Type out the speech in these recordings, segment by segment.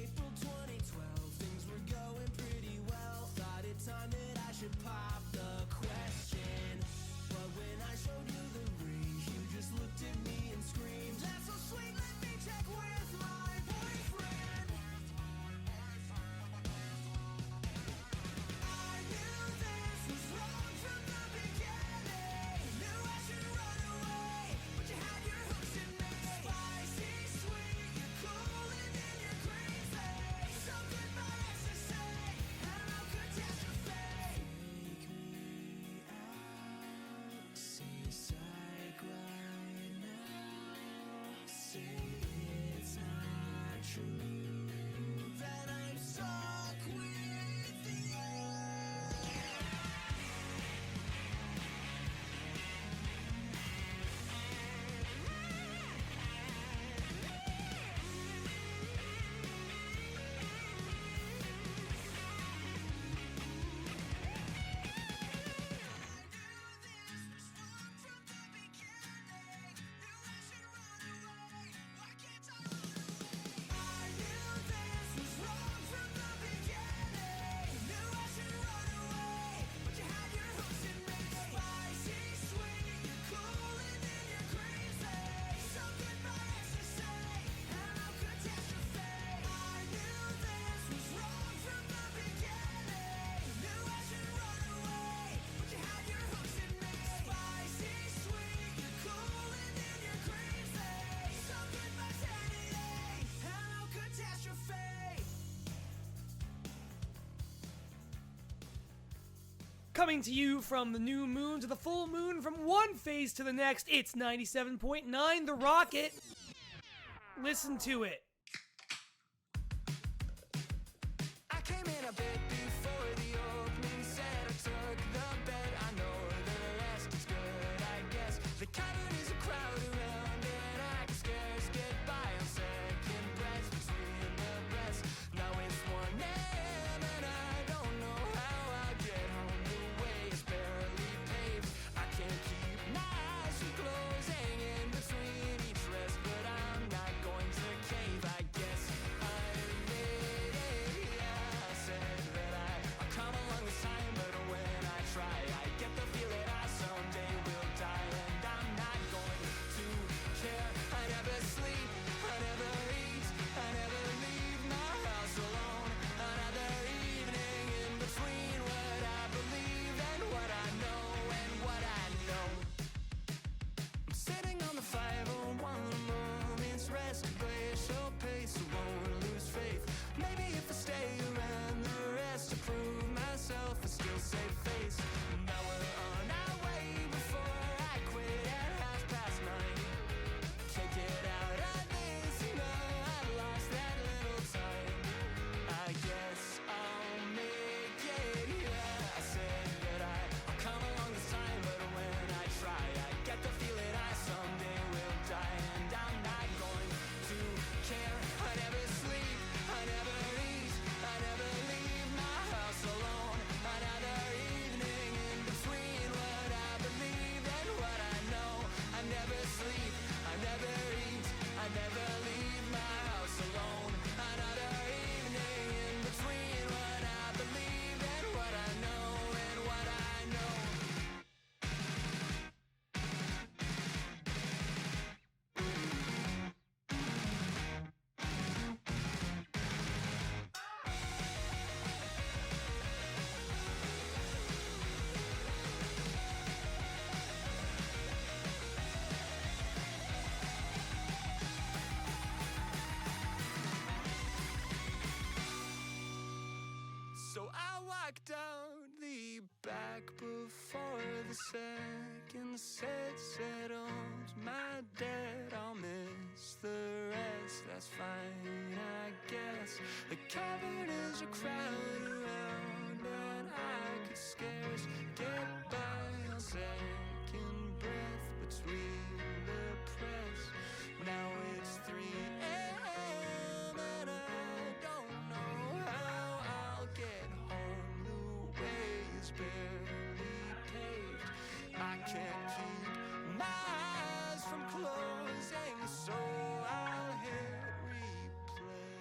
April 2012, things were going pretty well. Thought it time that I should pop the question. But when I showed you the ring, you just looked at me and screamed, "That's so sweet, let me check with my boyfriend." I knew this was wrong from the beginning. Knew I should run away, but you had your hooks in me. Spicy, sweet, you're cool and then you're crazy. So goodbye ecstasy, hello catastrophe. Take me out, see a psych right now. Say it's not true that I'm stuck with you. Coming to you from the new moon to the full moon, from one phase to the next, it's 97.9 The Rocket. Listen to it. I came in a bit before the opening set. I took the bet. I know the rest is good, I guess. The cavern is a crowd around, and I can scarce get by on second breaths between the breaths. Now it's 1 a.m. and I don't know how I'll get home. The way is barely paved. I can't keep my eyes from closing in between each rest, but I'm not going to cave. I guess I made it. Yeah, I said that I'll come along this time, but when I try, I get the feel that I someday will die, and I'm not going to care. I never sleep, I never eat, I never leave my house alone. Another evening in between what I believe and what I know and what I know. I'm sitting on the 501, a moment's rest, glacial pace, I won't lose faith. Maybe if I stay around the rest to prove myself, I still save face. Now we're on our way before I quit at 9:30. Can't get out of this, you know, I've lost that little time. I guess I'll make it, yeah. I said that I'll come along this time, but when I try, I get the feeling I someday will die, and I'm not going to care. I never sleep, I never eat, I never leave my house alone. Another evening in between what I believe and what I know. I never sleep, I never eat, I never leave my house alone. Another evening in between what I believe and what I know and what I know. So I walked down the back before the second set settled my debt. I'll miss the rest, that's fine, I guess. The cavern is a crowd around, and I could scarce get by on second breath between the press. Now it's 3 a.m. and I don't know how I'll get home. The way is barely paved. I can't keep my eyes from closing, so I'll hit replay.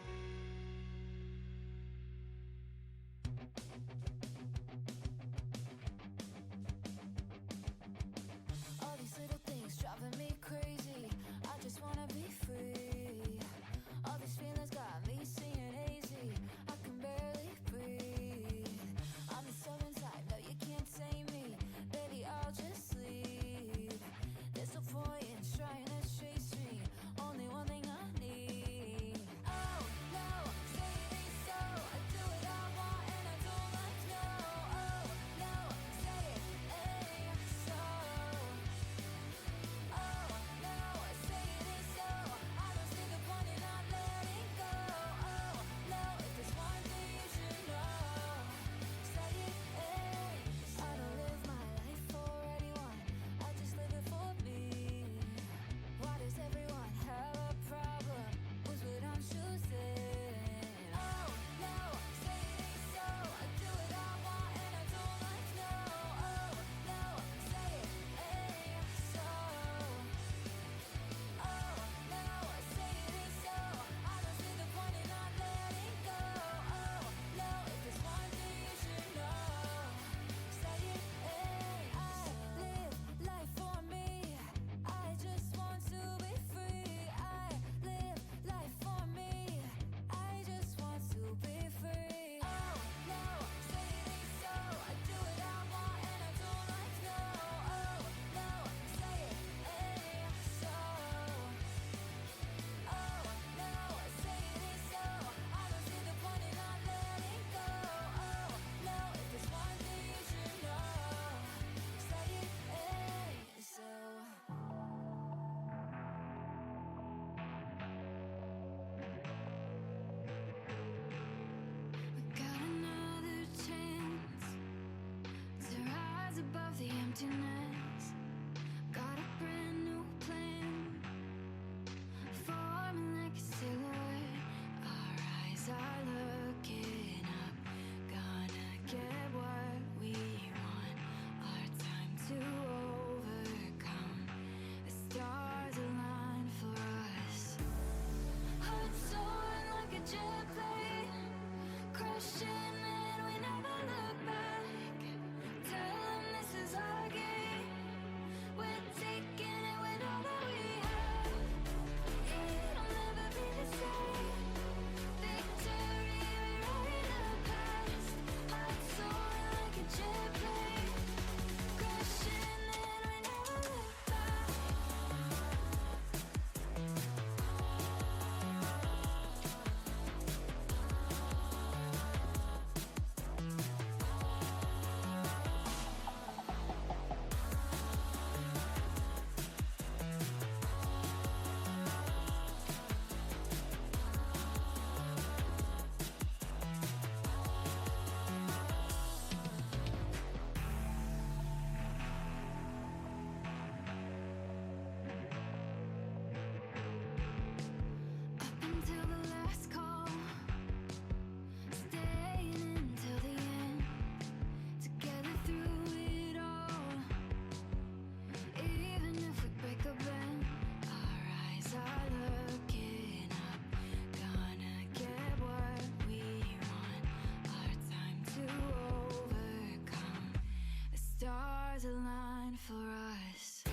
stars align for us.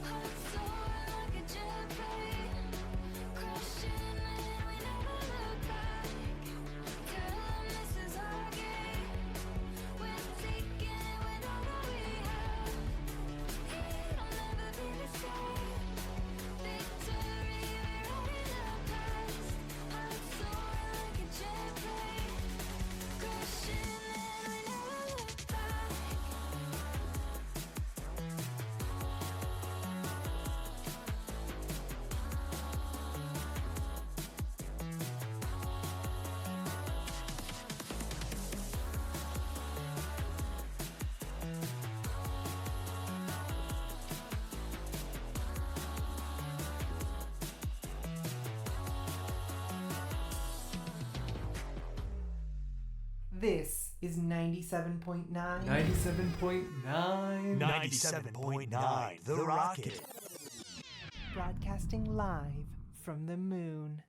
Hearts soar like a jet plane, crashing and we never look back. Tell them this is our game. We're taking it with all that we have. It'll never be the same. Victory, we're out in the past. Hearts soar like a jet plane, crashing and we never look back. This is 97.9. 97.9. 97.9 The Rocket. Broadcasting live from the moon.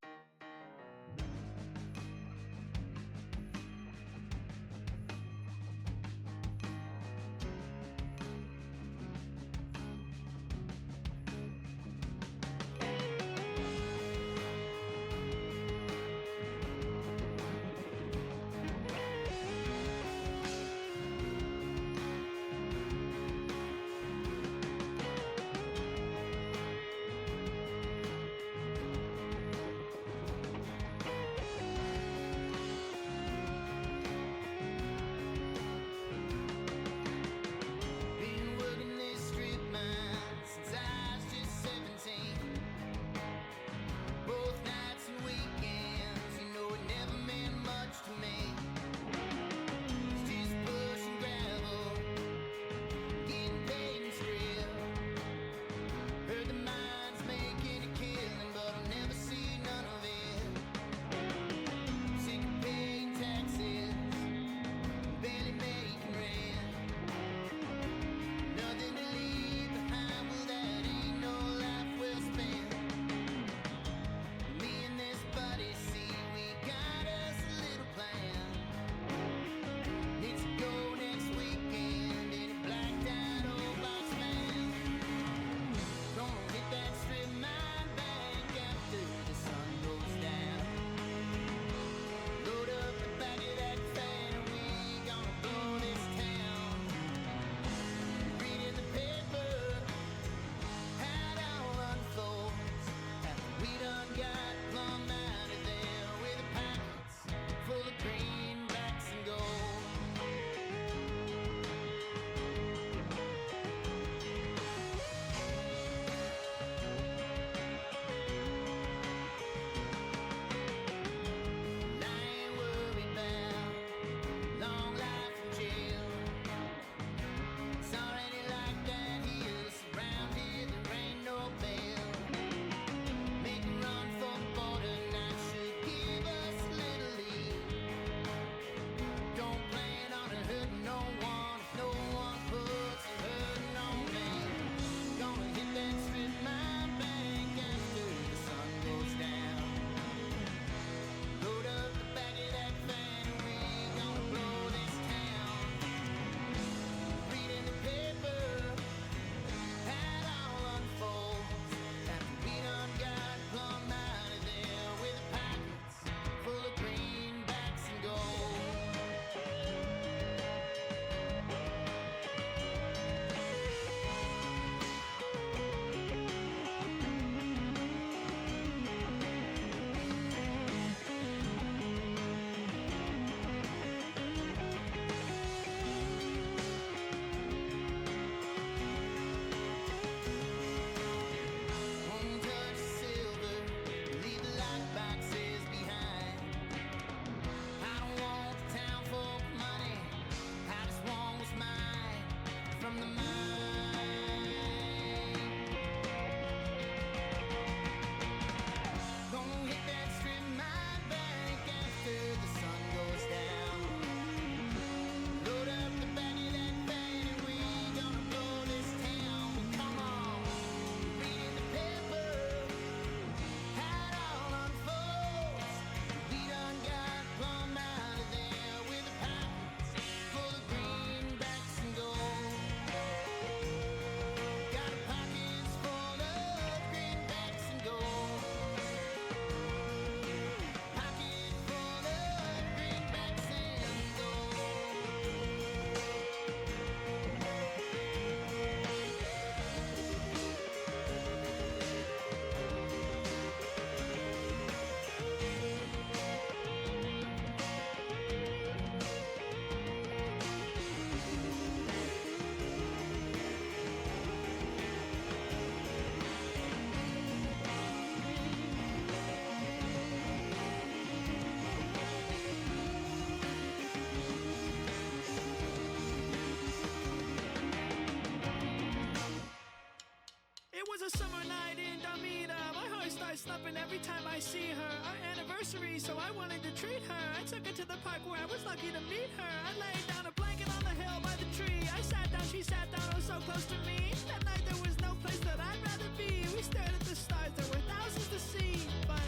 see her, our anniversary, so I wanted to treat her. I took her to the park where I was lucky to meet her. I laid down a blanket on the hill by the tree. I sat down, she sat down, oh so close to me. That night there was no place that I'd rather be. We stared at the stars, there were thousands to see. But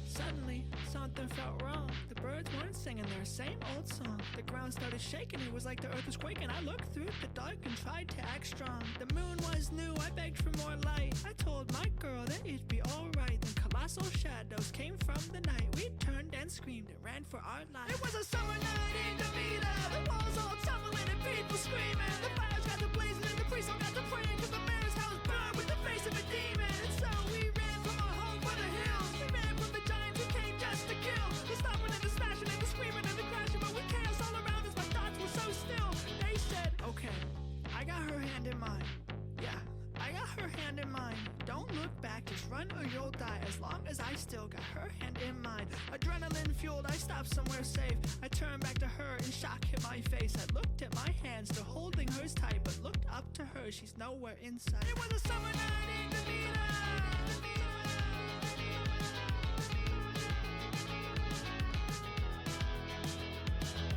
suddenly, something felt wrong. The birds weren't singing their same old song. The ground started shaking, it was like the earth was quaking. I looked through the dark and tried to act strong. The moon was new, I begged for more light. I told my girl that it'd be alright. Then colossal shadows came from the night. We turned and screamed and ran for our lives. It was a summer night in Demita. The walls all tumbling and people screaming. The fires got to blazing and the priests all got to praying. Cause the mayor's house burned with the face of a demon. And so we ran from our home for the hills. We ran from the giants who came just to kill. The stomping and the smashing and the screaming and the crashing. But with chaos all around us, my thoughts were so still. They said, okay, I got her hand in mine. Yeah, I got her hand in mine. Don't look back, just run or you'll die. As long as I still got her hand in mine. Adrenaline fueled, I stopped somewhere safe. I turned back to her and shock hit my face. I looked at my hands, still holding hers tight, but looked up to her, she's nowhere in sight. It was a summer night in Demita.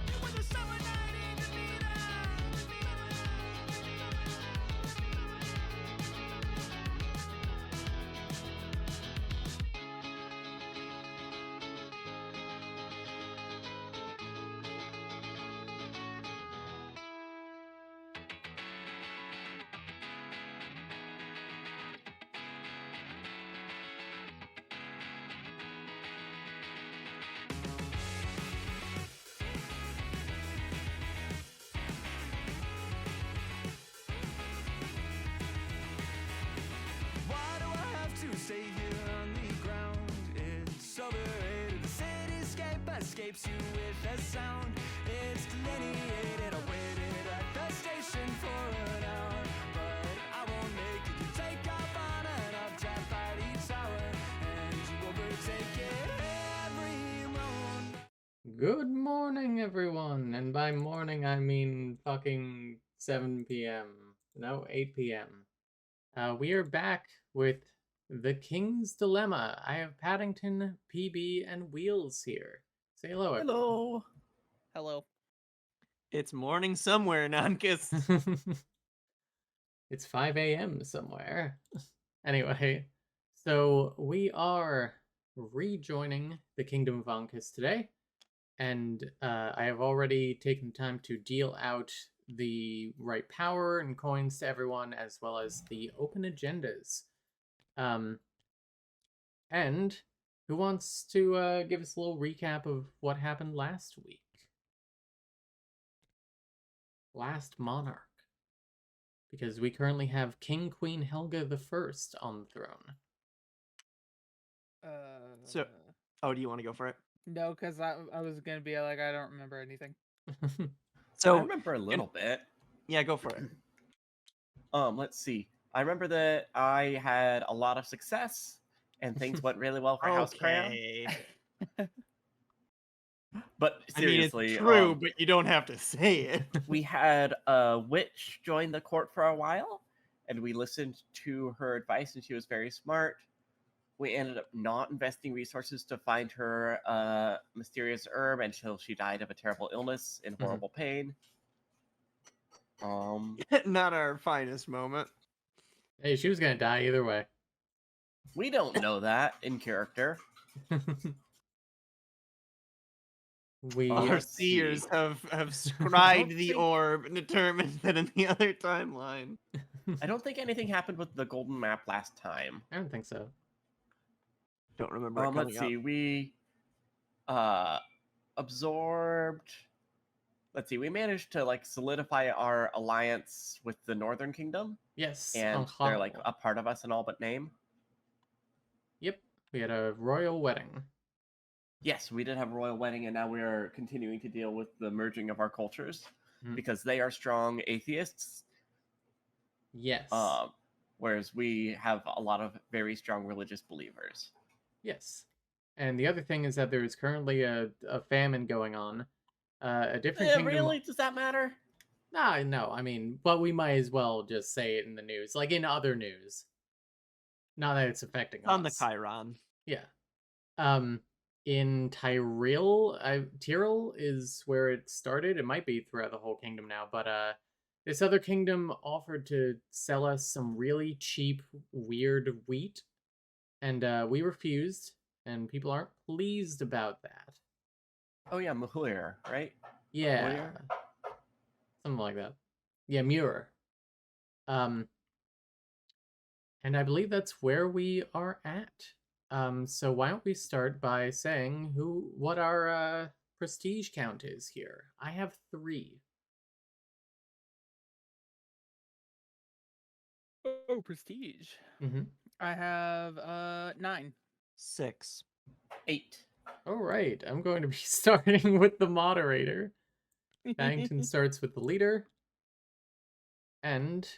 It was a summer night in Demita. Why do I have to stay here on the ground? It's overrated. The cityscape escapes you with a sound. It's delineated. I waited at the station for an hour, but I won't make it. You take off on an uptap by each hour, and you overtake it every round. Good morning, everyone. And by morning, I mean fucking 7 p.m. No, 8 p.m. We are back with The King's Dilemma. I have Paddington, PB, and Wheels here. Say hello, everyone. Hello. Hello. It's morning somewhere, Nonkus. It's 5 a.m. somewhere. Anyway, so we are rejoining the Kingdom of Ankus today. And I have already taken time to deal out the right power and coins to everyone, as well as the open agendas. And who wants to give us a little recap of what happened last week? Last Monarch. Because we currently have King Queen Helga the First on the throne. So, oh, do you want to go for it? No, because I was gonna be like, I don't remember anything. So, I remember a little bit. yeah, go for it. Let's see. I remember that I had a lot of success and things went really well for House Crown. But seriously, I mean, it's true, but you don't have to say it. we had a witch join the court for a while, and we listened to her advice, and she was very smart. We ended up not investing resources to find her a mysterious herb until she died of a terrible illness in horrible pain. Not our finest moment. Hey, she was gonna die either way. We don't know that in character. We Our Let's seers see. have scried the think- orb and determined that in the other timeline. I don't think anything happened with the golden map last time. I don't think so. Don't remember it Let's coming see. up. We absorbed. Let's see. We managed to like solidify our alliance with the Northern Kingdom, Yes. and on they're like Hogwarts. a part of us in all but name. Yep. We had a royal wedding. Yes, we did have a royal wedding, and now we are continuing to deal with the merging of our cultures Mhm. because they are strong atheists, Yes. whereas we have a lot of very strong religious believers. Yes. And the other thing is that there is currently a famine going on. A different kingdom. Really? Does that matter? Nah, no. I mean, but we might as well just say it in the news, like in other news. Not that it's affecting On the us. Chiron. Yeah. In Tyrell is where it started. It might be throughout the whole kingdom now, but this other kingdom offered to sell us some really cheap, weird wheat, and we refused, and people aren't pleased about that. Oh yeah, Muhuir, right? Yeah, Muir? something like that. Yeah, Muir. And I believe that's where we are at. So why don't we start by saying what our prestige count is here? I have 3. Oh, prestige. Mm-hmm. I have 9. 6. 8. All right, I'm going to be starting with the moderator. Bangton starts with the leader, and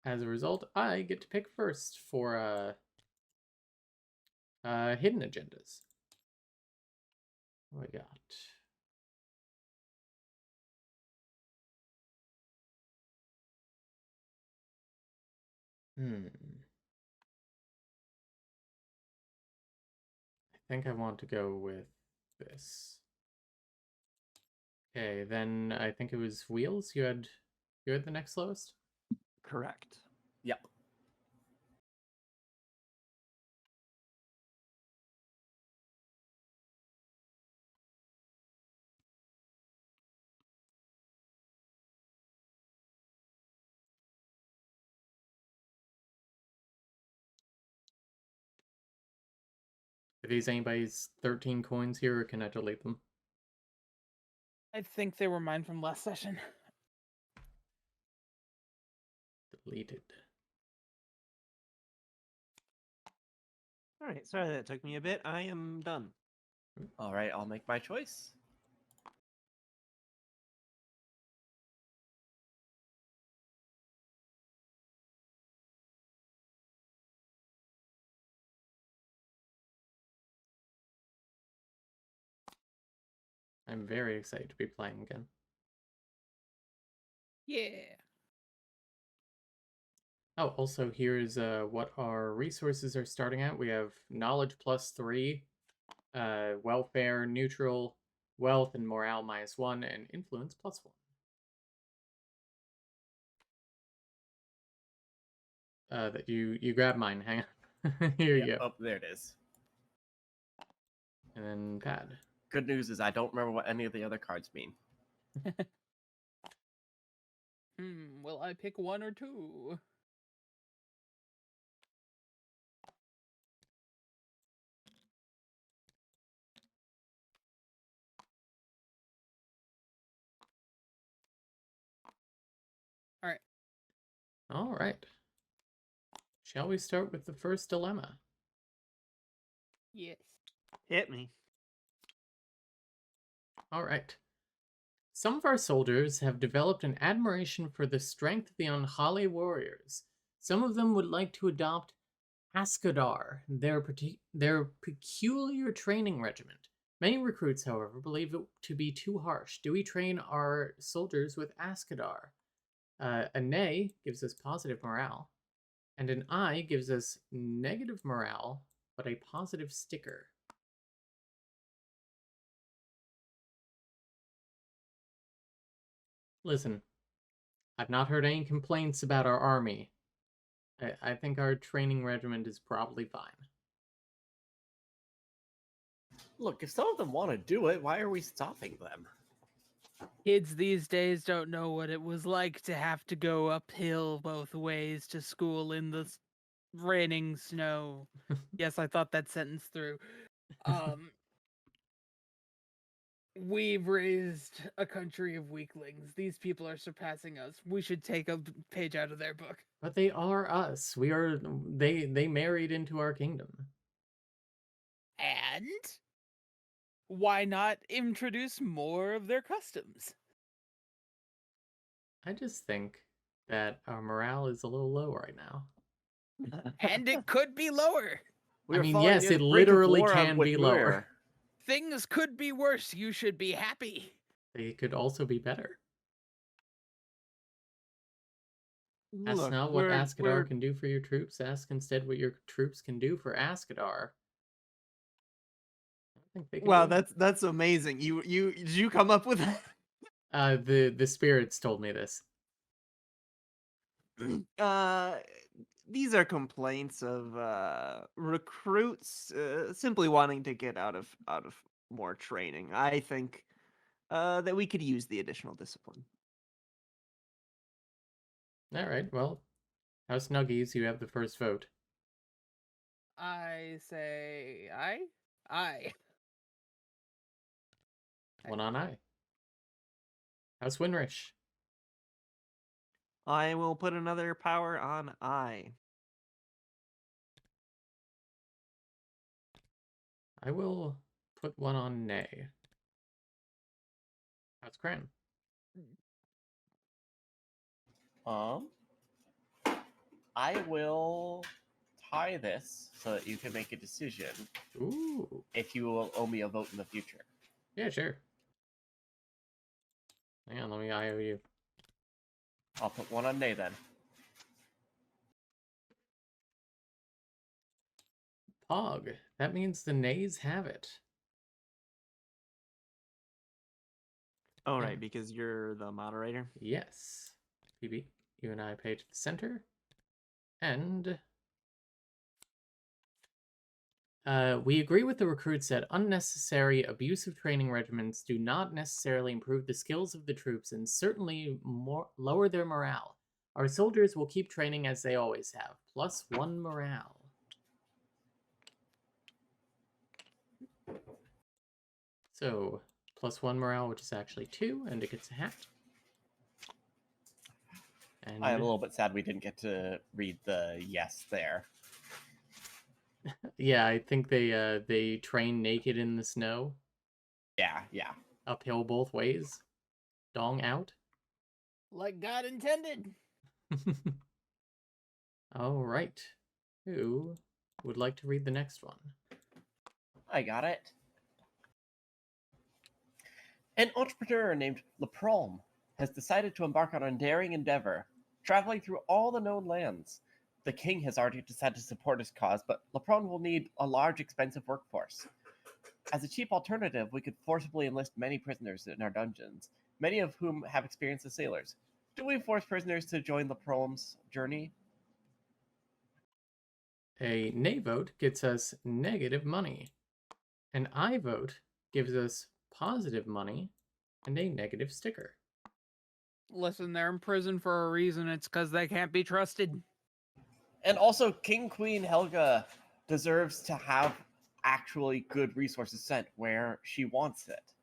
as a result, I get to pick first for hidden agendas. What we got? I think I want to go with this. Okay, then I think it was Wheels. You had the next lowest? Correct. Yep. Are these anybody's 13 coins here, or can I delete them? I think they were mine from last session. Deleted. All right. Sorry that took me a bit. I am done. All right, I'll make my choice. I'm very excited to be playing again. Yeah. Oh, also here's what our resources are starting at. We have knowledge +3, welfare neutral, wealth and morale -1, and influence +1. That you grab mine. Hang on. Here you go. Oh, there it is. And then pad. Good news is I don't remember what any of the other cards mean. Will I pick 1 or 2? All right. All right. Shall we start with the first dilemma? Yes. Hit me. All right. Some of our soldiers have developed an admiration for the strength of the Unhali warriors. Some of them would like to adopt Askadar, their peculiar training regiment. Many recruits, however, believe it to be too harsh. Do we train our soldiers with Askadar? A nay gives us positive morale, and an I gives us negative morale, but a positive sticker. Listen, I've not heard any complaints about our army. I think our training regiment is probably fine. Look, if some of them want to do it, why are we stopping them? Kids these days don't know what it was like to have to go uphill both ways to school in the raining snow. Yes, I thought that sentence through. We've raised a country of weaklings. These people are surpassing us. We should take a page out of their book. But they are us. We are they married into our kingdom. And why not introduce more of their customs? I just think that our morale is a little low right now. And it could be lower. I mean, yes, it literally can be lower. Things could be worse. You should be happy. They could also be better. That's Look, not what we're- Askadar can do for your troops. Ask instead what your troops can do for Askadar. think they can Wow, do it. that's amazing. Did you come up with that? The spirits told me this. These are complaints of recruits simply wanting to get out of more training. I think that we could use the additional discipline. All right, well, House Nuggies, you have the first vote. I say aye. Aye. One on I. House Winrich. I will put another power on I. I will put one on Nay. House Cran. I will tie this so that you can make a decision Ooh. if you will owe me a vote in the future. Yeah, sure. Hang on, let me IOU. I'll put one on Nay then. Pog. That means the Nays have it. Oh, Yeah. right, because you're the moderator. Yes. PB, you and I pay to the center. And we agree with the recruits that unnecessary abusive training regimens do not necessarily improve the skills of the troops and certainly lower their morale. Our soldiers will keep training as they always have, +1 morale. So, +1 morale, which is actually 2, and it gets a hat. And I am a little bit sad we didn't get to read the yes there. yeah, I think they train naked in the snow, Yeah. uphill both ways, dong out. Like God intended. All right, who would like to read the next one? I got it. An entrepreneur named Leprom has decided to embark on a daring endeavor, traveling through all the known lands. The king has already decided to support his cause, but Leprom will need a large, expensive workforce. As a cheap alternative, we could forcibly enlist many prisoners in our dungeons, many of whom have experience as sailors. Do we force prisoners to join Leprom's journey? A nay vote gets us negative money. An I vote gives us positive money and a negative sticker. Listen, they're in prison for a reason. It's because they can't be trusted. And also, King Queen Helga deserves to have actually good resources sent where she wants it.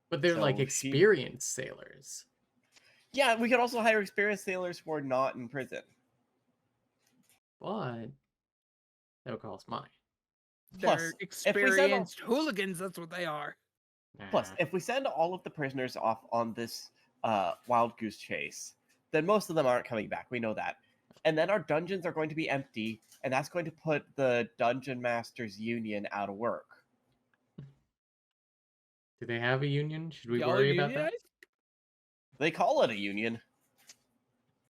But they're like So she- experienced sailors. Yeah, we could also hire experienced sailors who are not in prison. But that would cost money. Plus, They're if we send experienced hooligans. That's what they are. Plus, Nah. if we send all of the prisoners off on this wild goose chase, then most of them aren't coming back. We know that. And then our dungeons are going to be empty, and that's going to put the Dungeon Masters Union out of work. Do they have a union? Should we Y'all worry about that? unionized? They call it a union.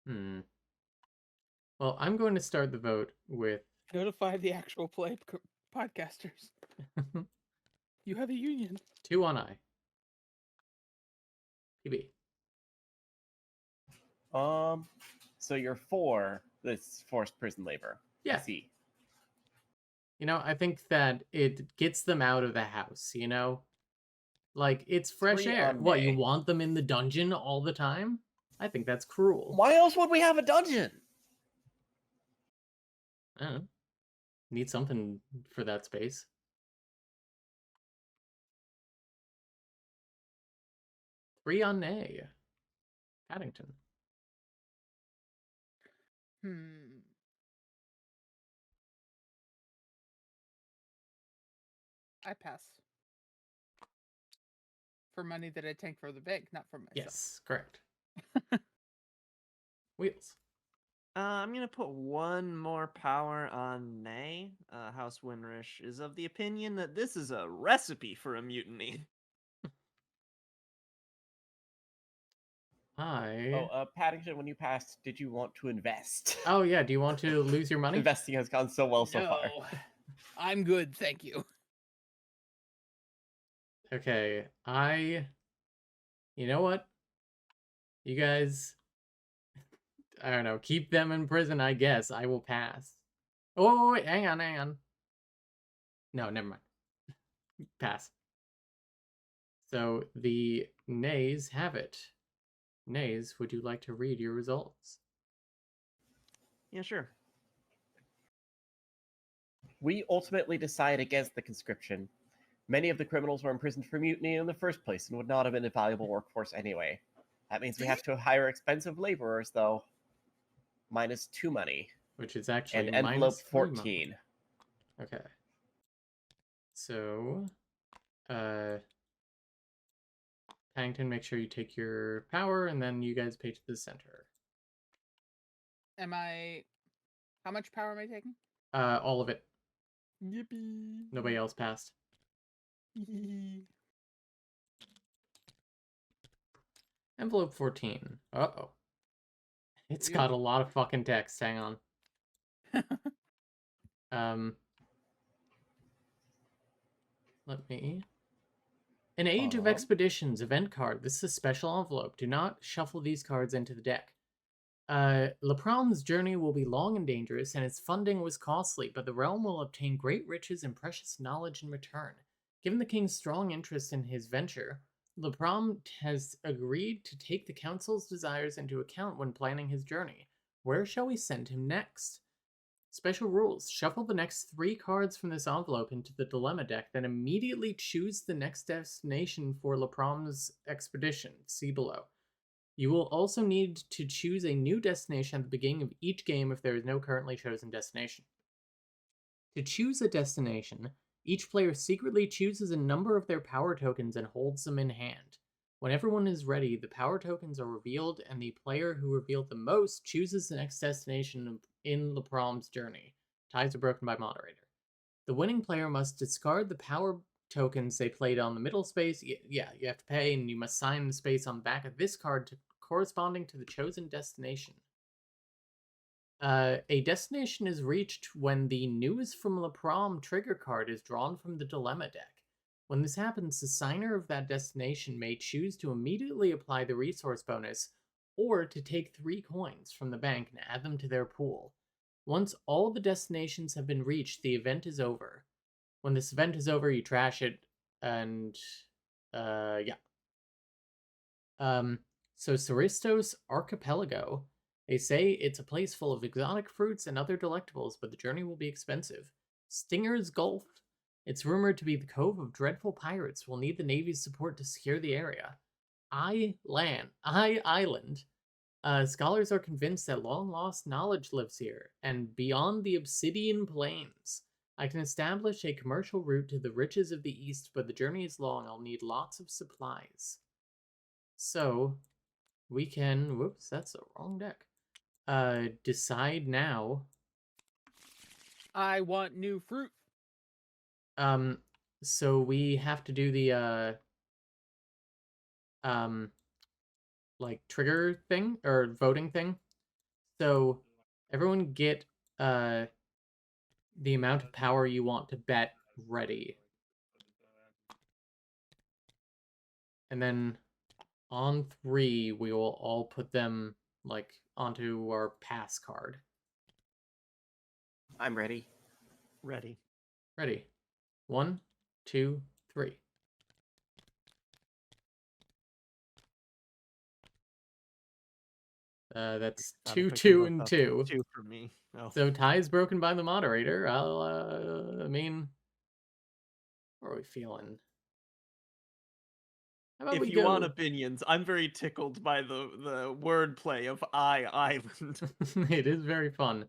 Well, I'm going to start the vote with Notify the actual play podcasters. You have a union. 2 on I. PB. So you're for this forced prison labor. Yeah. I see. You know, I think that it gets them out of the house, you know? Like, it's fresh 3 air. on What, you nay. want them in the dungeon all the time? I think that's cruel. Why else would we have a dungeon? I don't know. Need something for that space. Three on nay. Paddington. I pass. For money that I take for the bank, not for myself. Yes, correct. Wheels. I'm gonna put one more power on Nay. House Winrish is of the opinion that this is a recipe for a mutiny. Paddington, when you passed, did you want to invest? Oh, yeah. Do you want to lose your money? Investing has gone so well so far. No, I'm good, thank you. Okay, you know what? You guys, I don't know, keep them in prison, I guess. I will pass. Oh, wait, hang on. No, never mind. Pass. So the nays have it. Nays, would you like to read your results? Yeah, sure. We ultimately decide against the conscription. Many of the criminals were imprisoned for mutiny in the first place and would not have been a valuable workforce anyway. That means we have to hire expensive laborers, though. -2 money. Which is actually And envelope -3 money. 14. Okay. So, Paddington, make sure you take your power, and then you guys pay to the center. How much power am I taking? All of it. Yippee. Nobody else passed. Envelope 14. Uh-oh. It's got a lot of fucking text. Hang on. Let me... An Age of Expeditions event card. This is a special envelope. Do not shuffle these cards into the deck. Lepram's journey will be long and dangerous, and its funding was costly, but the realm will obtain great riches and precious knowledge in return. Given the king's strong interest in his venture, Lepram has agreed to take the council's desires into account when planning his journey. Where shall we send him next? Special rules. Shuffle the next 3 cards from this envelope into the dilemma deck, then immediately choose the next destination for Lepram's expedition. See below. You will also need to choose a new destination at the beginning of each game if there is no currently chosen destination. To choose a destination, each player secretly chooses a number of their power tokens and holds them in hand. When everyone is ready, the power tokens are revealed, and the player who revealed the most chooses the next destination in Lepram's journey. Ties are broken by moderator. The winning player must discard the power tokens they played on the middle space. Yeah, you have to pay, and you must sign the space on the back of this card corresponding to the chosen destination. A destination is reached when the News from Lepram trigger card is drawn from the dilemma deck. When this happens, the signer of that destination may choose to immediately apply the resource bonus, or to take 3 coins from the bank and add them to their pool. Once all the destinations have been reached, the event is over. When this event is over, you trash it, and, yeah. So Saristos Archipelago, they say it's a place full of exotic fruits and other delectables, but the journey will be expensive. Stinger's Gulf, it's rumored to be the cove of dreadful pirates. We'll need the Navy's support to secure the area. Island. Scholars are convinced that long-lost knowledge lives here, and beyond the Obsidian Plains. I can establish a commercial route to the riches of the East, but the journey is long. I'll need lots of supplies. So, we can... Whoops, that's the wrong deck. Decide now. I want new fruit. So we have to do the, like, trigger thing, or voting thing. So, everyone get, the amount of power you want to bet ready. And then, on 3, we will all put them, like, onto our pass card. I'm ready. Ready. Ready. 1, 2, 3. That's 2, 2, and 2. 2 for me. Oh. So tie is broken by the moderator. I mean, what are we feeling? How about If we you go... want opinions, I'm very tickled by the wordplay of Island. It is very fun.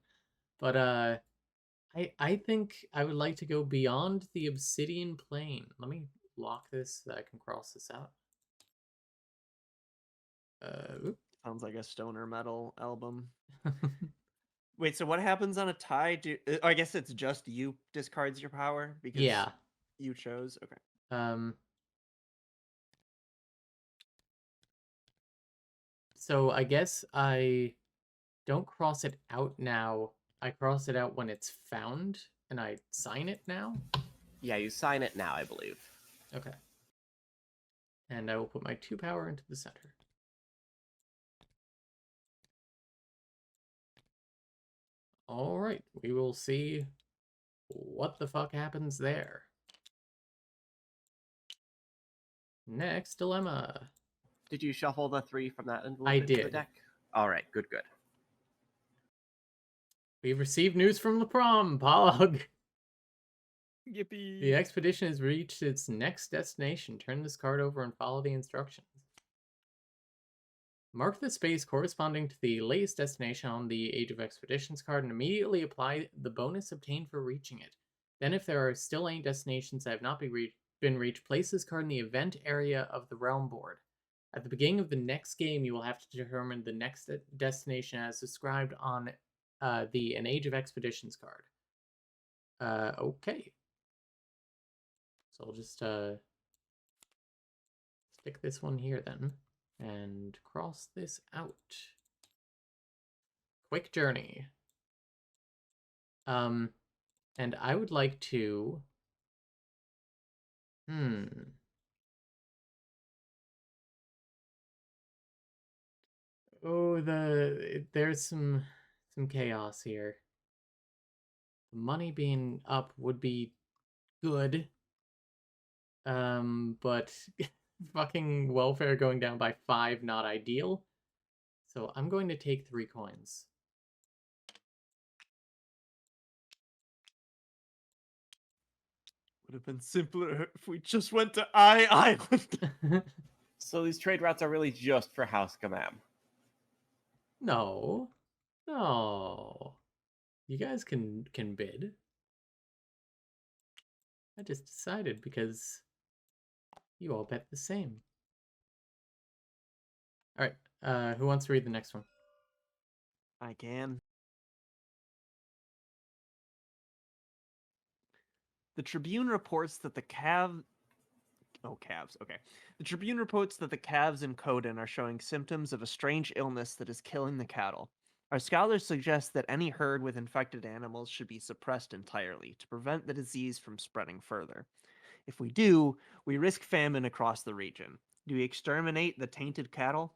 But I think I would like to go beyond the Obsidian Plane. Let me lock this so that I can cross this out. Sounds like a stoner metal album. Wait, so what happens on a tie? I guess it's just you discards your power because yeah, you chose. Okay. So I guess I don't cross it out now. I cross it out when it's found, and I sign it now? Yeah, you sign it now, I believe. Okay. And I will put my 2 power into the center. Alright, we will see what the fuck happens there. Next dilemma. Did you shuffle the 3 from that envelope I into the did. deck? All right, good. We've received news from the prom, Pog. Yippee. The expedition has reached its next destination. Turn this card over and follow the instructions. Mark the space corresponding to the latest destination on the Age of Expeditions card and immediately apply the bonus obtained for reaching it. Then if there are still any destinations that have not been reached, place this card in the event area of the realm board. At the beginning of the next game, you will have to determine the next destination as described on an Age of Expeditions card. Okay. So I'll just stick this one here then, and cross this out. Quick journey. And I would like to... Oh, there's some chaos here. The money being up would be good. But fucking welfare going down by 5, not ideal. So I'm going to take 3 coins. Would have been simpler if we just went to Island. So these trade routes are really just for House Gamam. No. No. You guys can bid. I just decided because you all bet the same. Alright, who wants to read the next one? I can. The Tribune reports that the Cavs. Okay. The Tribune reports that the calves in Coden are showing symptoms of a strange illness that is killing the cattle. Our scholars suggest that any herd with infected animals should be suppressed entirely to prevent the disease from spreading further. If we do, we risk famine across the region. Do we exterminate the tainted cattle?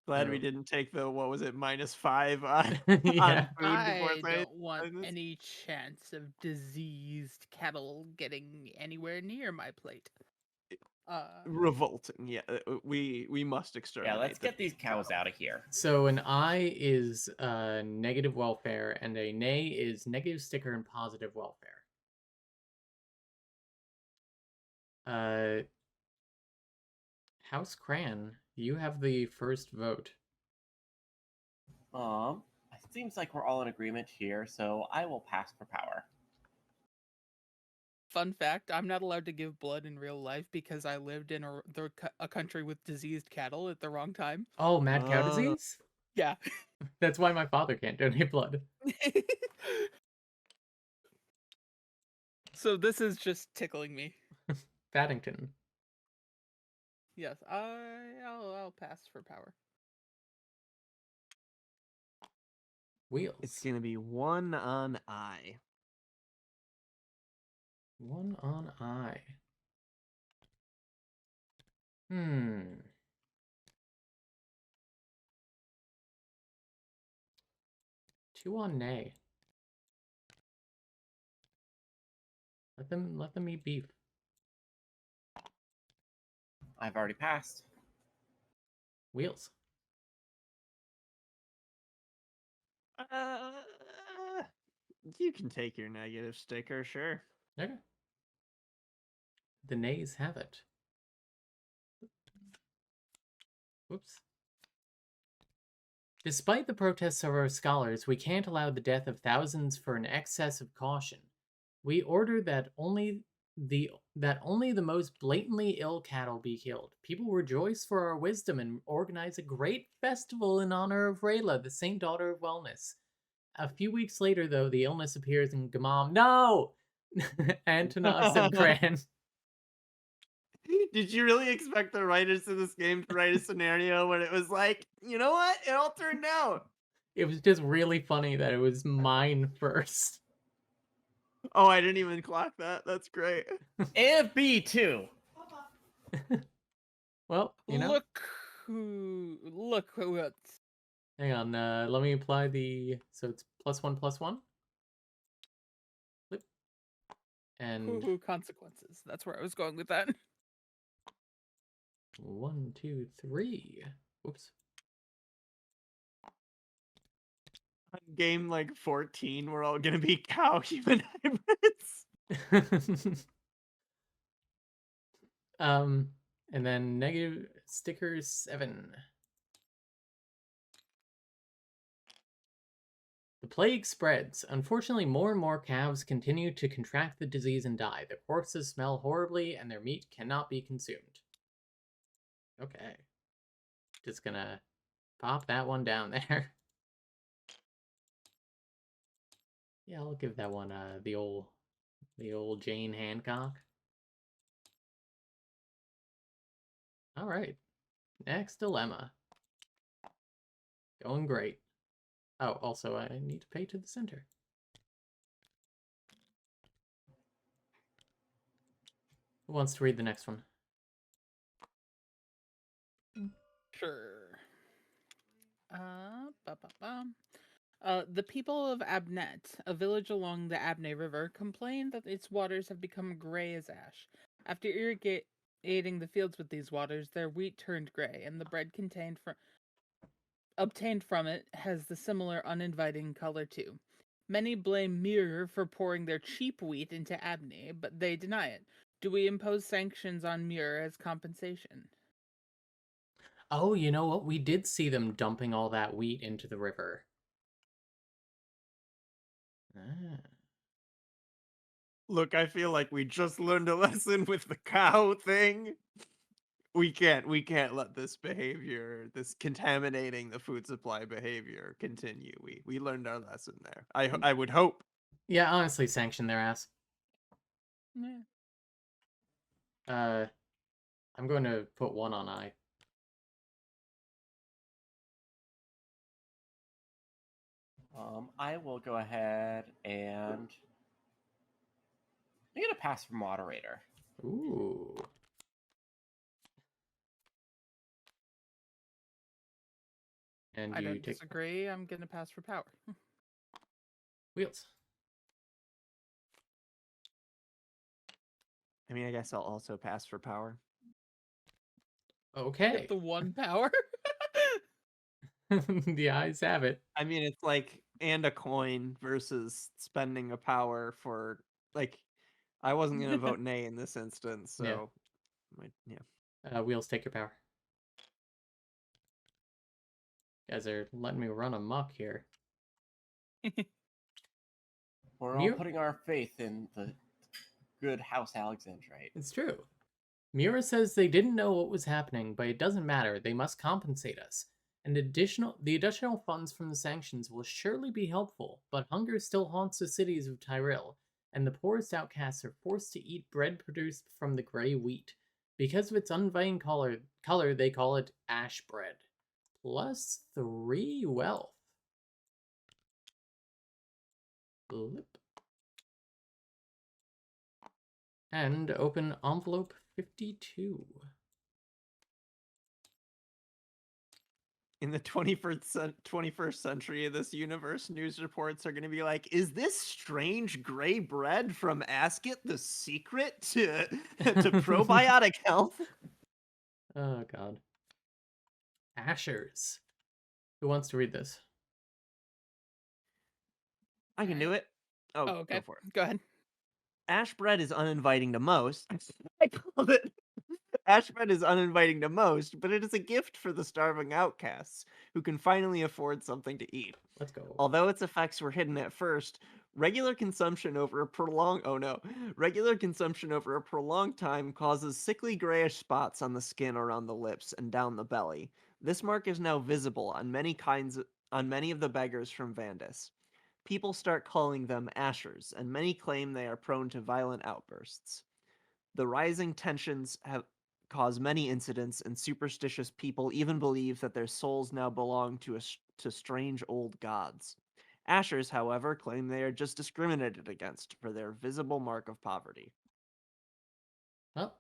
Glad we didn't take the, what was it, -5 on, Yeah. on food before I saying don't want this. any chance of diseased cattle getting anywhere near my plate. Revolting. Yeah, we must exterminate. Yeah, let's the get these cows out of here. So an I is negative welfare, and a nay is negative sticker and positive welfare. House Cran, you have the first vote. It seems like we're all in agreement here, so I will pass for power. Fun fact, I'm not allowed to give blood in real life because I lived in a country with diseased cattle at the wrong time. Oh, mad cow disease? Yeah. That's why my father can't donate blood. So this is just tickling me. Paddington. Yes, I'll pass for power. Wheels. It's gonna be 1 on I. 1 on I. 2 on nay. Let them eat beef. I've already passed. Wheels. You can take your negative sticker, sure. Okay. The nays have it. Whoops. Despite the protests of our scholars, we can't allow the death of thousands for an excess of caution. We order that only the most blatantly ill cattle be killed. People rejoice for our wisdom and organize a great festival in honor of Rayla, the Saint Daughter of Wellness. A few weeks later, though, the illness appears in Gamam. No! Antonas and Cran. Did you really expect the writers of this game to write a scenario where it was like, you know what? It all turned out. It was just really funny that it was mine first. Oh, I didn't even clock that. That's great. And B too. Well, you know, Look what's hang on. Let me apply the. So it's +1/+1. Flip. And consequences. That's where I was going with that. 1, 2, 3. Whoops. On game like 14, we're all gonna be cow human hybrids. And then negative sticker 7. The plague spreads. Unfortunately, more and more calves continue to contract the disease and die. Their corpses smell horribly, and their meat cannot be consumed. Okay. Just gonna pop that one down there. Yeah, I'll give that one the old Jane Hancock. All right. Next dilemma. Going great. Oh, also I need to pay to the center. Who wants to read the next one? Sure. The people of Abnet, a village along the Abne River, complain that its waters have become gray as ash. After irrigating the fields with these waters, their wheat turned gray, and the bread obtained from it has the similar uninviting color too. Many blame Muir for pouring their cheap wheat into Abne, but they deny it. Do we impose sanctions on Muir as compensation? Oh, you know what? We did see them dumping all that wheat into the river. Ah. Look, I feel like we just learned a lesson with the cow thing. We can't let this behavior, this contaminating the food supply behavior continue. We learned our lesson there. I would hope. Yeah, honestly, sanction their ass. Yeah. I'm going to put 1 on I. I will go ahead and I'm gonna pass for moderator. Ooh. And I you don't take disagree. I'm gonna pass for power. Wheels. I mean, I guess I'll also pass for power. Okay. Get the 1 power. The eyes have it. I mean, it's like and a coin versus spending a power for like. I wasn't gonna vote nay in this instance, so yeah. Wheels, take your power. You guys are letting me run amok here. We're all putting our faith in the good House Alexandrite. It's true. Mira says they didn't know what was happening, but it doesn't matter. They must compensate us. And the additional funds from the sanctions will surely be helpful, but hunger still haunts the cities of Tyrell, and the poorest outcasts are forced to eat bread produced from the gray wheat. Because of its uninviting color, they call it ash bread. +3 wealth. Flip. And open envelope 52. In the 21st century of this universe, news reports are going to be like, is this strange gray bread from Asket the secret to probiotic health? Oh, God. Ashers. Who wants to read this? I can do it. Oh, okay. go for it. Go ahead. Ash bread is uninviting to most. I called it. Ash bread is uninviting to most, but it is a gift for the starving outcasts who can finally afford something to eat. Let's go. Although its effects were hidden at first, regular consumption over a prolonged time causes sickly grayish spots on the skin around the lips and down the belly. This mark is now visible on many of the beggars from Vandis. People start calling them ashers, and many claim they are prone to violent outbursts. The rising tensions have caused many incidents, and superstitious people even believe that their souls now belong to strange old gods. Ashers, however, claim they are just discriminated against for their visible mark of poverty. Well,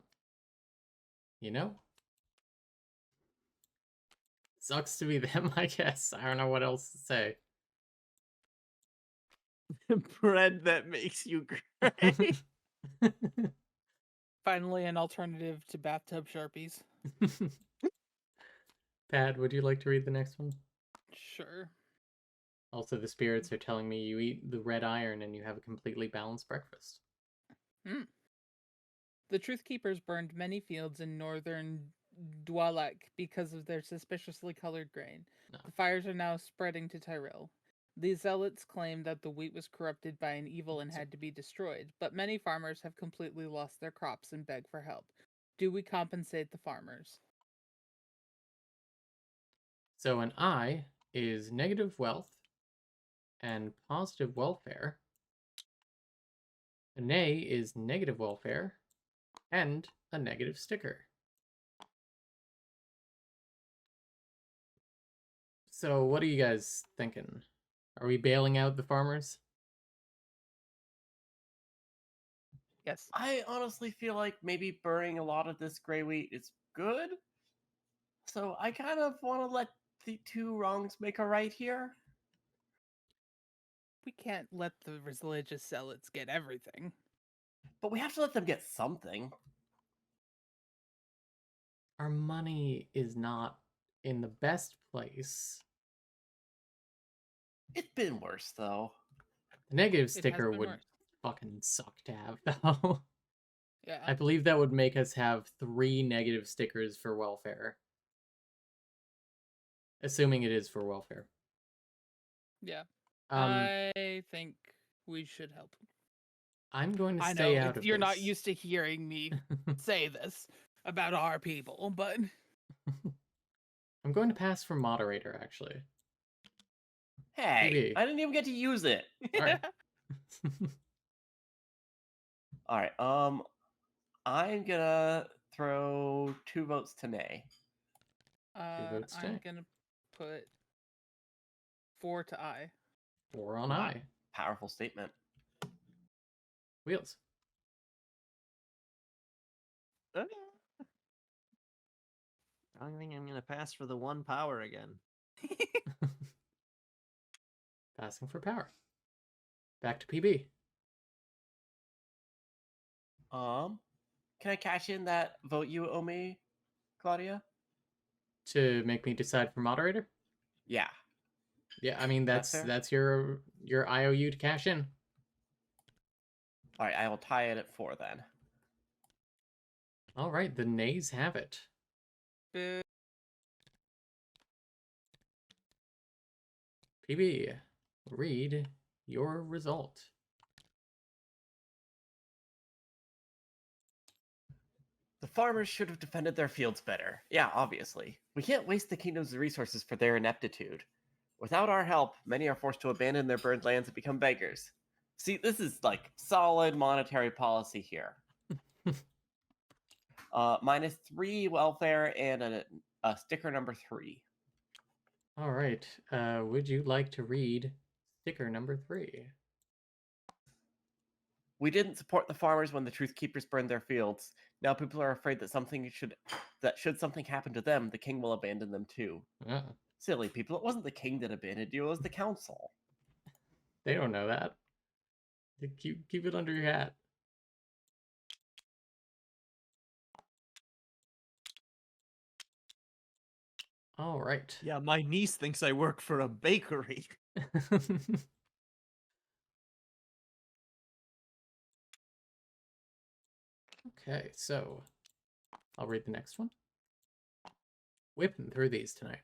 you know, sucks to be them, I guess. I don't know what else to say. Bread that makes you gray. Finally, an alternative to bathtub Sharpies. Pat, would you like to read the next one? Sure. Also, the spirits are telling me you eat the red iron and you have a completely balanced breakfast. The Truth Keepers burned many fields in northern Dwalek because of their suspiciously colored grain. No. The fires are now spreading to Tyrell. The zealots claim that the wheat was corrupted by an evil and had to be destroyed, but many farmers have completely lost their crops and beg for help. Do we compensate the farmers? So an I is negative wealth and positive welfare. An A is negative welfare and a negative sticker. So what are you guys thinking? Are we bailing out the farmers? Yes. I honestly feel like maybe burning a lot of this gray wheat is good. So I kind of want to let the two wrongs make a right here. We can't let the religious zealots get everything. But we have to let them get something. Our money is not in the best place. It's been worse, though. The negative It has sticker been would worse. fucking suck to have, though. Yeah. I believe that would make us have 3 negative stickers for welfare. Assuming it is for welfare. Yeah. Um, I think we should help. I'm going to I stay know out of you're not this. used to hearing me say this about our people, but I'm going to pass for moderator, actually. Hey, PB. I didn't even get to use it. Alright. All right. I'm gonna throw 2 votes to nay. votes I'm nay. gonna put 4 to I. 4 on Wow. I. Powerful statement. Wheels. I don't think I'm going to pass for the 1 power again. Passing for power. Back to PB. Can I cash in that vote you owe me, Claudia? To make me decide for moderator? Yeah. Yeah, I mean That's that's fair. your IOU to cash in. All right, I will tie it at 4 then. All right, the nays have it. Boo. PB, read your result. The farmers should have defended their fields better. Yeah, obviously. We can't waste the kingdom's resources for their ineptitude. Without our help, many are forced to abandon their burned lands and become beggars. See, this is like solid monetary policy here. -3 welfare and a sticker number 3. All right, would you like to read sticker number 3? We didn't support the farmers when the Truth Keepers burned their fields. Now people are afraid that should something happen to them, the king will abandon them too. Silly people, it wasn't the king that abandoned you, it was the council. They don't know that. Keep it under your hat. All right. Yeah, my niece thinks I work for a bakery. Okay, so I'll read the next one. Whipping through these tonight.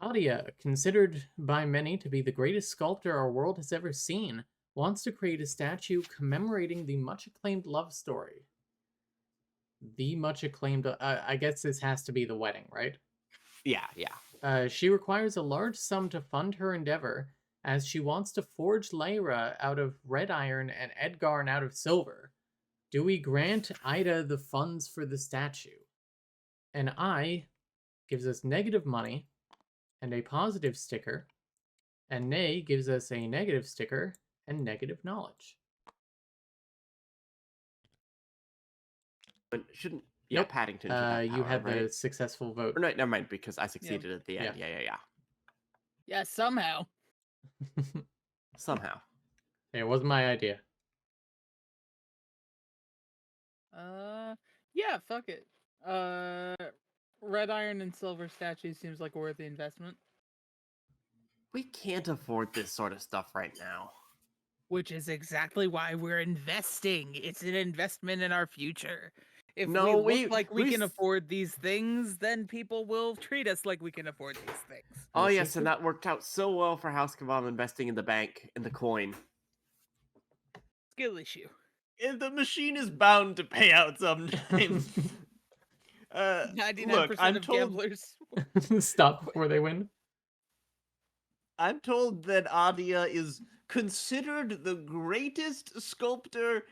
Adia, considered by many to be the greatest sculptor our world has ever seen, wants to create a statue commemorating the much-acclaimed love story. The much-acclaimed... I guess this has to be the wedding, right? Yeah. She requires a large sum to fund her endeavor, as she wants to forge Lyra out of red iron and Edgarn out of silver. Do we grant Ida the funds for the statue? An I gives us negative money and a positive sticker, And Nay gives us a negative sticker and negative knowledge. But shouldn't... Nope. Yeah, Paddington should have You power, had right? the successful vote. Or no, never mind, because I succeeded at the end. Yeah. Yeah. Yeah, somehow. Somehow. It wasn't my idea. Yeah, fuck it. Red iron and silver statue seems like a worthy investment. We can't afford this sort of stuff right now. Which is exactly why we're investing. It's an investment in our future. If No, we look like we can s- afford these things, then people will treat us like we can afford these things. Oh This yes, is and the- that worked out so well for House Kavam investing in the bank, in the coin. Skill issue. The machine is bound to pay out sometime. 99% Look, I'm of told gamblers. Stop before they win. I'm told that Adia is considered the greatest sculptor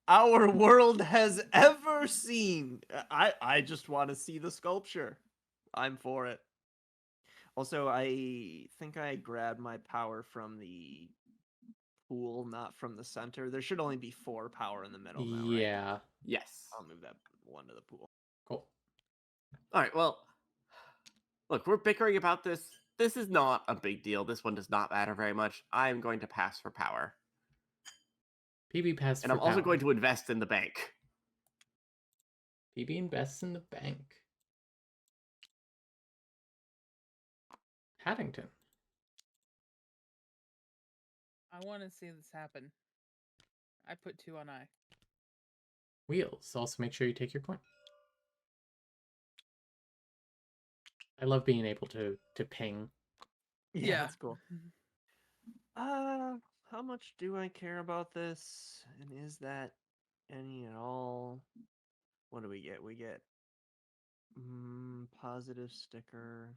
our world has ever seen. I just want to see the sculpture. I'm for it. Also, I think I grabbed my power from the pool, not from the center. There should only be 4 power in the middle now, right? Yeah. Yes. I'll move that one to the pool. Cool. All right, well, look, we're bickering about this. This is not a big deal. This one does not matter very much. I'm going to pass for power. PB passed And for I'm also power. going to invest in the bank. PB invests in the bank. Paddington. I want to see this happen. I put 2 on I. Wheels. Also make sure you take your coin. I love being able to ping. Yeah. That's cool. How much do I care about this? And is that any at all? What do we get? We get positive sticker.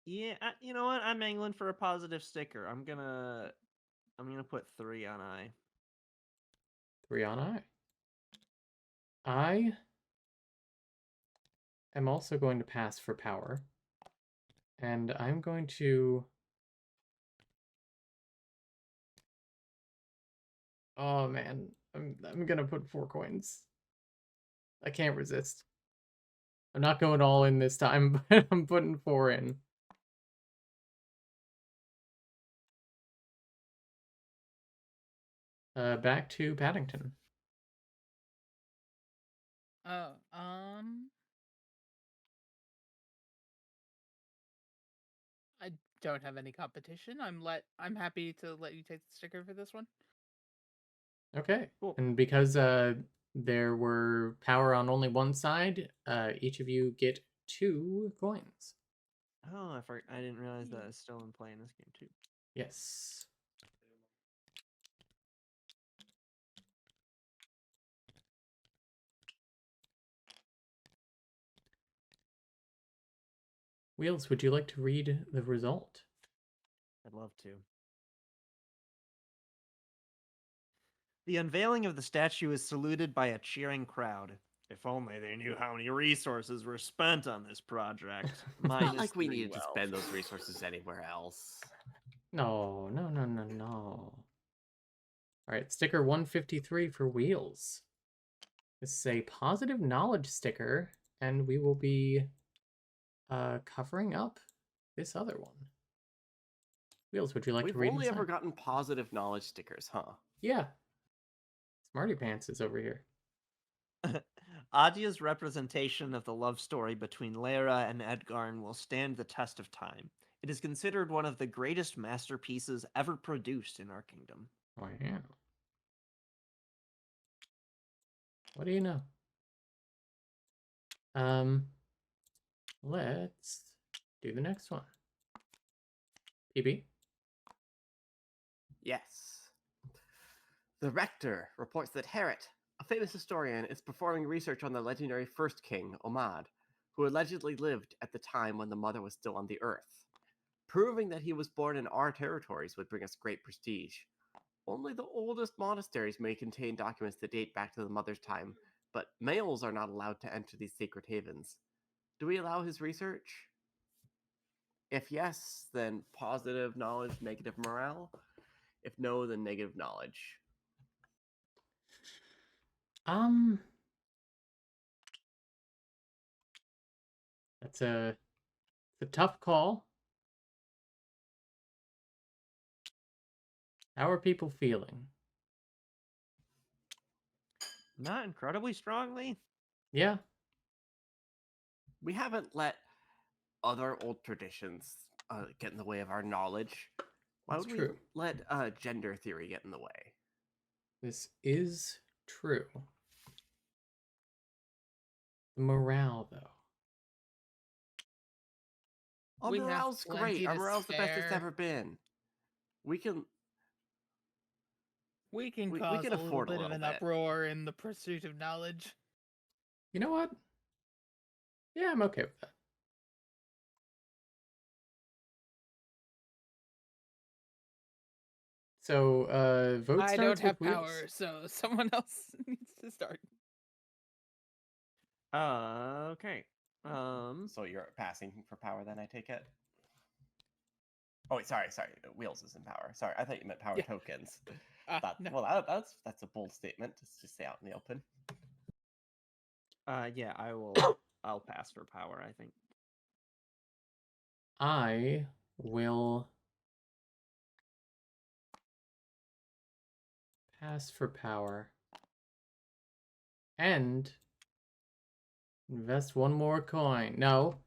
Yeah, you know what? I'm angling for a positive sticker. I'm gonna put 3 on I. 3 on I. I am also going to pass for power. And I'm going to... Oh man, I'm gonna put 4 coins. I can't resist. I'm not going all in this time, but I'm putting 4 in. Back to Paddington. Oh, I don't have any competition. I'm happy to let you take the sticker for this one. Okay. Cool. And because there were power on only one side, each of you get 2 coins. Oh, I didn't realize that it's still in play in this game too. Yes. Wheels, would you like to read the result? I'd love to. The unveiling of the statue is saluted by a cheering crowd. If only they knew how many resources were spent on this project. It's not Minus like we 3 needed to wealth. spend those resources anywhere else. No. Alright, sticker 153 for Wheels. This is a positive knowledge sticker, and we will be covering up this other one. Wheels, would you like We've to read only inside? ever gotten positive knowledge stickers, huh? Yeah. Smarty Pants is over here. Adia's representation of the love story between Lara and Edgarn will stand the test of time. It is considered one of the greatest masterpieces ever produced in our kingdom. Wow. What do you know? Let's do the next one. PB? Yes. The Rector reports that Herod, a famous historian, is performing research on the legendary first king, Omad, who allegedly lived at the time when the mother was still on the earth. Proving that he was born in our territories would bring us great prestige. Only the oldest monasteries may contain documents that date back to the mother's time, but males are not allowed to enter these sacred havens. Do we allow his research? If yes, then positive knowledge, negative morale. If no, then negative knowledge. That's a tough call. How are people feeling? Not incredibly strongly. Yeah, We haven't let other old traditions get in the way of our knowledge. Why that's would true. we let gender theory get in the way? This is true. The morale, though. Our We have morale's plenty great. Our to morale's the best it's spare. ever been. We can We can we cause can a little afford a bit of little an bit. uproar in the pursuit of knowledge. You know what? Yeah, I'm okay with that. So, vote I starts don't with have Wheels. power, so someone else needs to start. Okay. So you're passing for power then, I take it? Oh, wait, sorry. Wheels is in power. Sorry, I thought you meant power Yeah. tokens. No. Well, that's a bold statement. Just stay out in the open. Yeah, I'll pass for power, I think. I will pass for power and invest one more coin. No,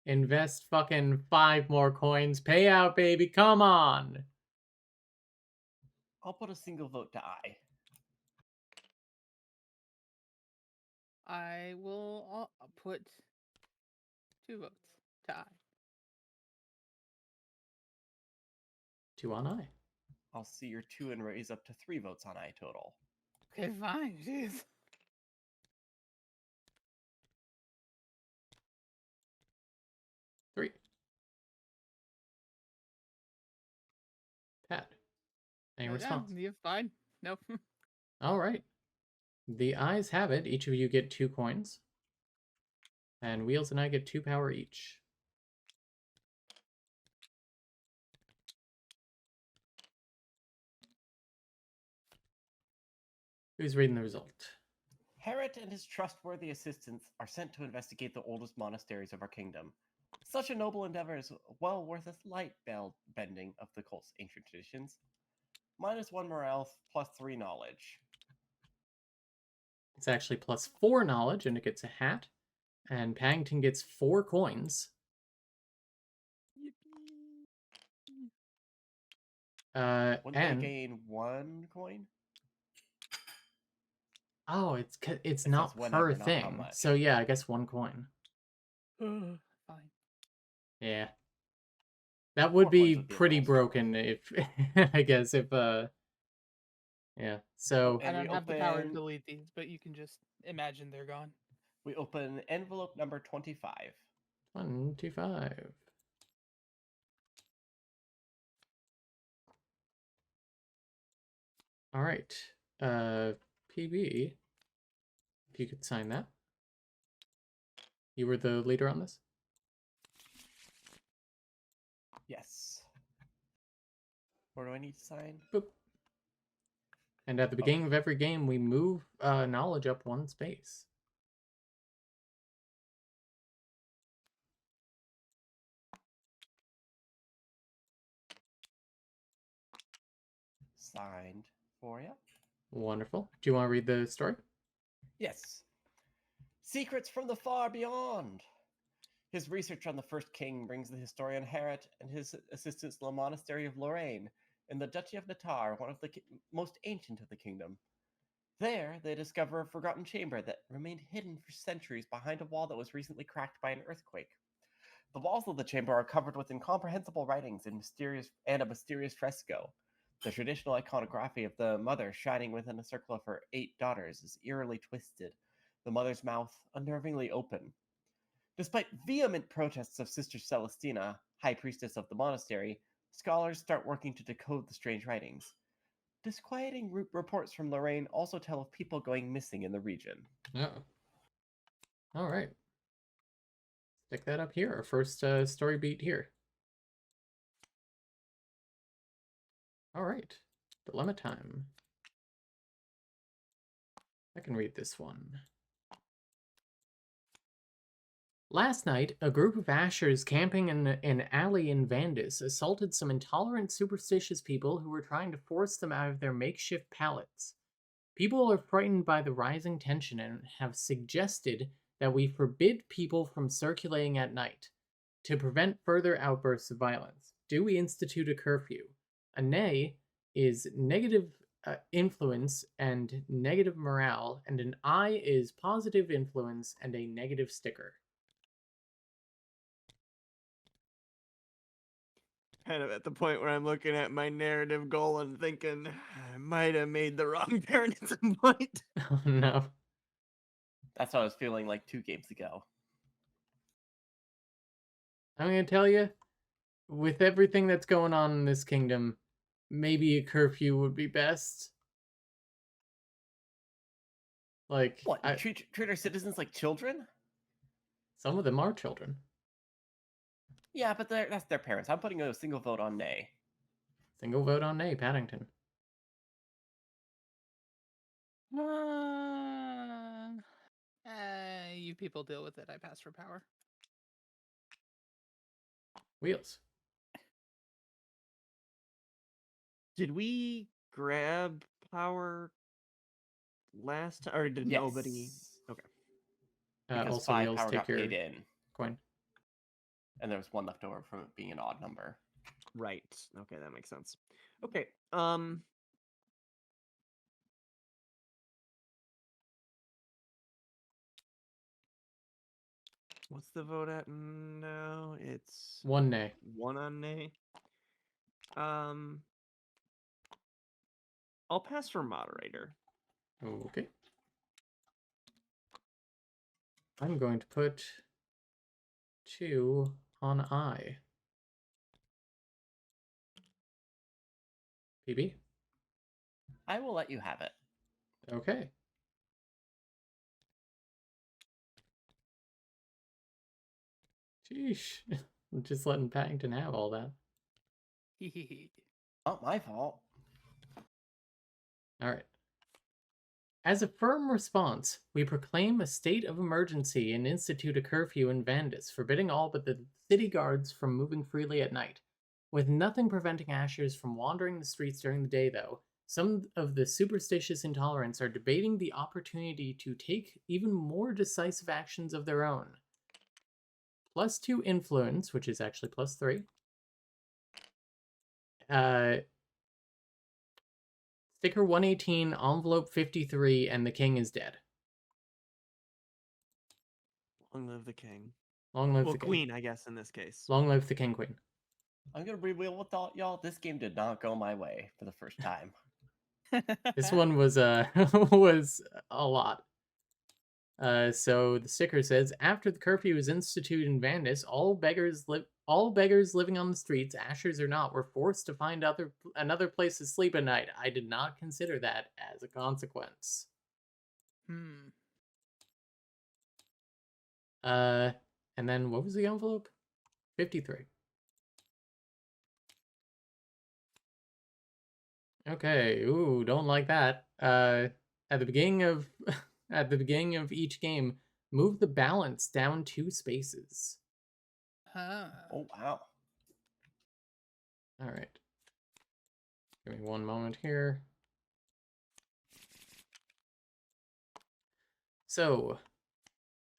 invest fucking 5 more coins. Payout, baby. Come on. I'll put a single vote to I. I will put 2 votes to I. 2 on I. I'll see your 2 and raise up to 3 votes on I total. Okay, fine. Jeez. Three. Pat, any response? Yeah, you're fine. Nope. All right. The ayes have it. Each of you get 2 coins. And Wheels and I get 2 power each. Who's reading the result? Herod and his trustworthy assistants are sent to investigate the oldest monasteries of our kingdom. Such a noble endeavor is well worth a slight bending of the cult's ancient traditions. -1 morale, +3 knowledge. It's actually +4 knowledge, and it gets a hat. And Paddington gets 4 coins. Wouldn't they And gain 1 coin? oh, it's It not says whenever, per not how thing. much. So yeah, I guess 1 coin. Fine. Yeah. That 4 would coins be would be a pretty little strong. broken if I guess if yeah. So I And we don't have the power to open- delete these, but you can just imagine they're gone. We open envelope number 25. 1, 2, 5. All right. PB, if you could sign that. You were the leader on this? Yes. Where do I need to sign? Boop. And at the beginning of every game, we move knowledge up 1 space. Signed for you. Wonderful. Do you want to read the story? Yes. Secrets from the far beyond. His research on the first king brings the historian Herod and his assistants to the monastery of Lorraine in the Duchy of Natarre, one of the most ancient of the kingdom. There, they discover a forgotten chamber that remained hidden for centuries behind a wall that was recently cracked by an earthquake. The walls of the chamber are covered with incomprehensible writings and a mysterious fresco. The traditional iconography of the mother shining within a circle of her 8 daughters is eerily twisted, the mother's mouth unnervingly open. Despite vehement protests of Sister Celestina, high priestess of the monastery, scholars start working to decode the strange writings. Disquieting reports from Lorraine also tell of people going missing in the region. Oh. All right. Stick that up here. Our first story beat here. All right. Dilemma time. I can read this one. Last night, a group of Ashers camping in an alley in Vandus assaulted some intolerant, superstitious people who were trying to force them out of their makeshift pallets. People are frightened by the rising tension and have suggested that we forbid people from circulating at night. To prevent further outbursts of violence, do we institute a curfew? A nay is negative influence and negative morale, and an I is positive influence and a negative sticker. Kind of at the point where I'm looking at my narrative goal and thinking I might have made the wrong turn at some point. Oh no. That's what I was feeling like 2 games ago. I'm gonna tell you, with everything that's going on in this kingdom, maybe a curfew would be best. Like, What? You treat our citizens like children? some of them are children. Yeah, but that's their parents. I'm putting a single vote on nay. Single vote on nay, Paddington. You people deal with it. I pass for power. Wheels. Did we grab power last time, or did nobody? Yes. Okay. Because Also, 5 Wheels, power take got your paid in, coin. and there was 1 left over from it being an odd number. Right. Okay, that makes sense. Okay. What's the vote at now? It's 1 nay. 1 on nay. I'll pass for moderator. Okay. I'm going to put 2 on I. PB? I will let you have it. Okay. Sheesh. I'm just letting Paddington have all that. Not my fault. Alright. As a firm response, we proclaim a state of emergency and institute a curfew in Vandus, forbidding all but the city guards from moving freely at night. With nothing preventing Ashers from wandering the streets during the day, though, some of the superstitious intolerants are debating the opportunity to take even more decisive actions of their own. +2 influence, which is actually +3. Sticker 118, envelope 53, and the king is dead. Long live the king. Long live Well, the king. queen, I guess, in this case. Long live the king queen. I'm gonna be real with y'all. This game did not go my way for the first time. This one was was a lot. So the sticker says, after the curfew was instituted in Vandus, all beggars living on the streets, Ashers or not, were forced to find another place to sleep at night. I did not consider that as a consequence. And then what was the envelope? 53. Okay, ooh, don't like that. At the beginning of at the beginning of each game, move the balance down 2 spaces. Oh, wow. All right. Give me one moment here. So,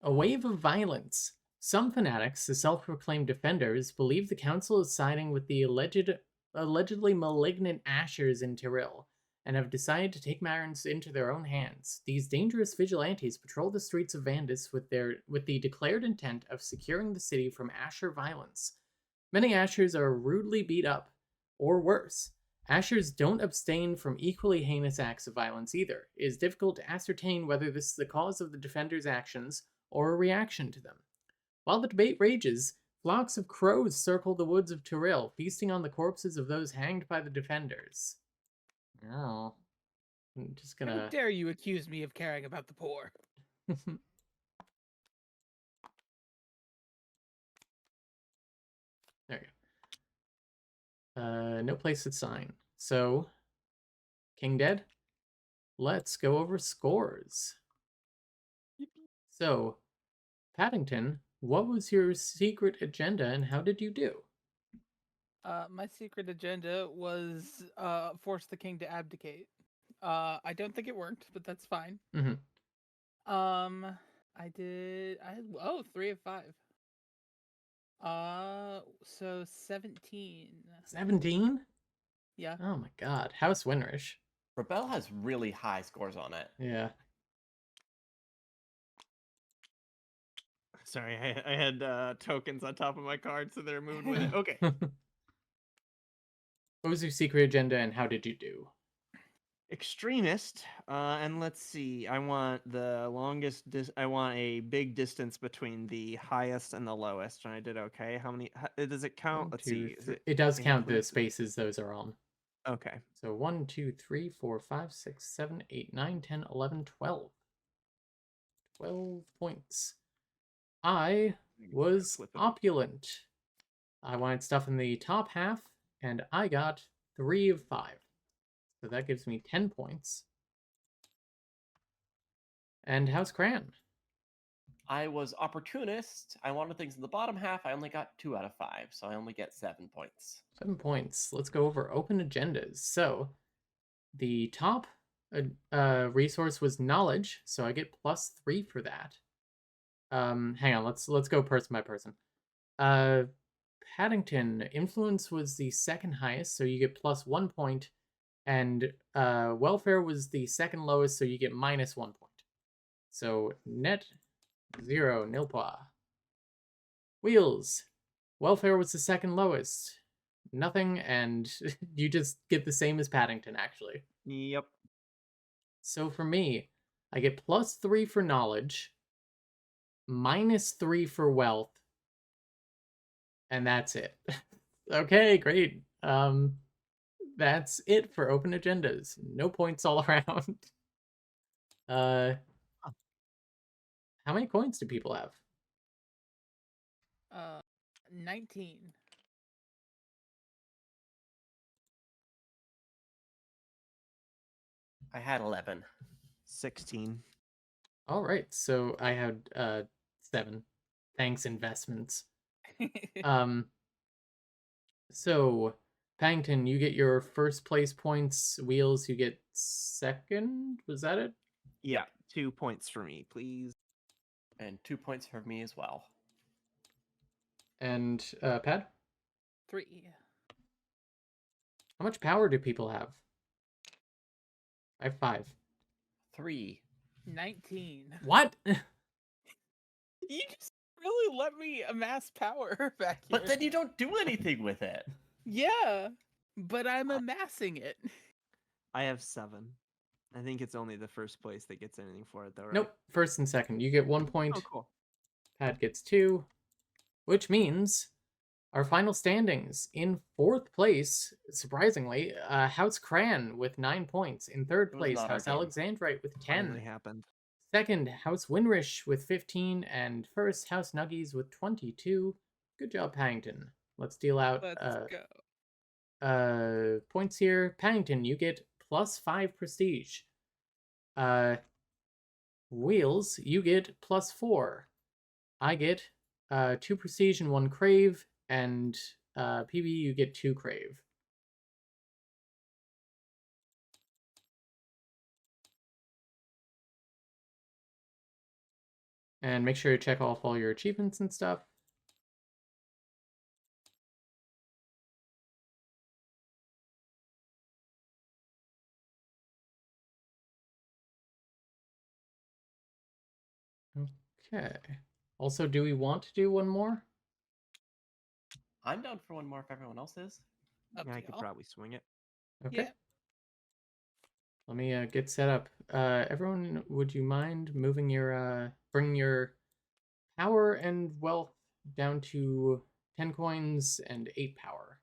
a wave of violence. Some fanatics, the self-proclaimed defenders, believe the council is siding with the allegedly malignant Ashers in Tyrell, and have decided to take matters into their own hands. These dangerous vigilantes patrol the streets of Vandus with the declared intent of securing the city from Asher violence. Many Ashers are rudely beat up, or worse. Ashers don't abstain from equally heinous acts of violence either. It is difficult to ascertain whether this is the cause of the defenders' actions or a reaction to them. While the debate rages, flocks of crows circle the woods of Tyrell, feasting on the corpses of those hanged by the defenders. Oh. I'm just How gonna... dare you accuse me of caring about the poor? There you go. No place to sign. So, King dead. Let's go over scores. So, Paddington, what was your secret agenda and how did you do? My secret agenda was force the king to abdicate. I don't think it worked, but that's fine. Mm-hmm. I had 3 of 5. So 17. 17? Yeah. Oh my god. House Winrish. Rebel has really high scores on it. Yeah. Sorry, I had tokens on top of my card, so they're moving with it. Okay. What was your secret agenda and how did you do? Extremist, and let's see. I want the longest. I want a big distance between the highest and the lowest, and I did okay. How many? Does it count? Let's see. Is It does count the includes spaces those are on. Okay. So 1, 2, 3, 4, 5, 6, 7, 8, 9, 10, 11, 12. 12 points. I was Flip it. opulent. I wanted stuff in the top half, and I got 3 of 5. So that gives me 10 points. And how's Cran? I was opportunist. I wanted things in the bottom half. I only got 2 out of 5, so I only get 7 points. 7 points. Let's go over open agendas. So the top resource was knowledge, so I get +3 for that. Hang on, let's go person by person. Paddington, influence was the second highest, so you get +1 point, and welfare was the second lowest, so you get -1 point. So net 0, nil point. Wheels, welfare was the second lowest, nothing, and you just get the same as Paddington, actually. Yep. So for me, I get +3 for knowledge, -3 for wealth, and that's it. Okay, great. That's it for open agendas. No points all around. How many coins do people have? 19. I had 11. 16. All right, so I had 7. Thanks, investments. So Paddington, you get your first place points. Wheels, you get second. Was that it? Yeah, 2 points for me, please. And 2 points for me as well. And Pad? 3. How much power do people have? I have 5. 3. 19. What? You just really let me amass power back here. But then you don't do anything with it. Yeah, but I'm amassing it. I have 7. I think it's only the first place that gets anything for it, though, right? Nope. First and second. You get 1 point. Oh, cool. Pad gets 2. Which means our final standings. In 4th place, surprisingly, House Cran with 9 points. In 3rd It was place, not our House game. Alexandrite with 10. Finally happened. Second, House Winrish with 15. And first, House Nuggies with 22. Good job, Paddington. Let's deal out Let's go. points here. Paddington, you get +5 prestige. Wheels, you get +4. I get 2 prestige and 1 crave, and PB, you get 2 crave. And make sure you check off all your achievements and stuff. Okay. Also, do we want to do one more? I'm down for one more if everyone else is. Up Yeah, to I could y'all. probably swing it. Okay. Yeah. Let me get set up. Everyone, would you mind moving your bring your power and wealth down to 10 coins and 8 power?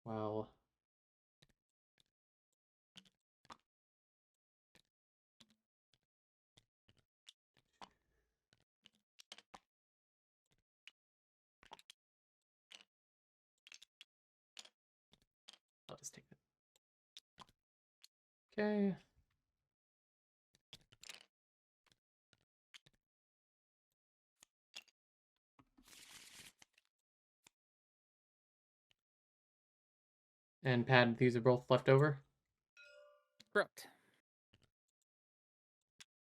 Well, Okay. And Pad, these are both left over? Correct.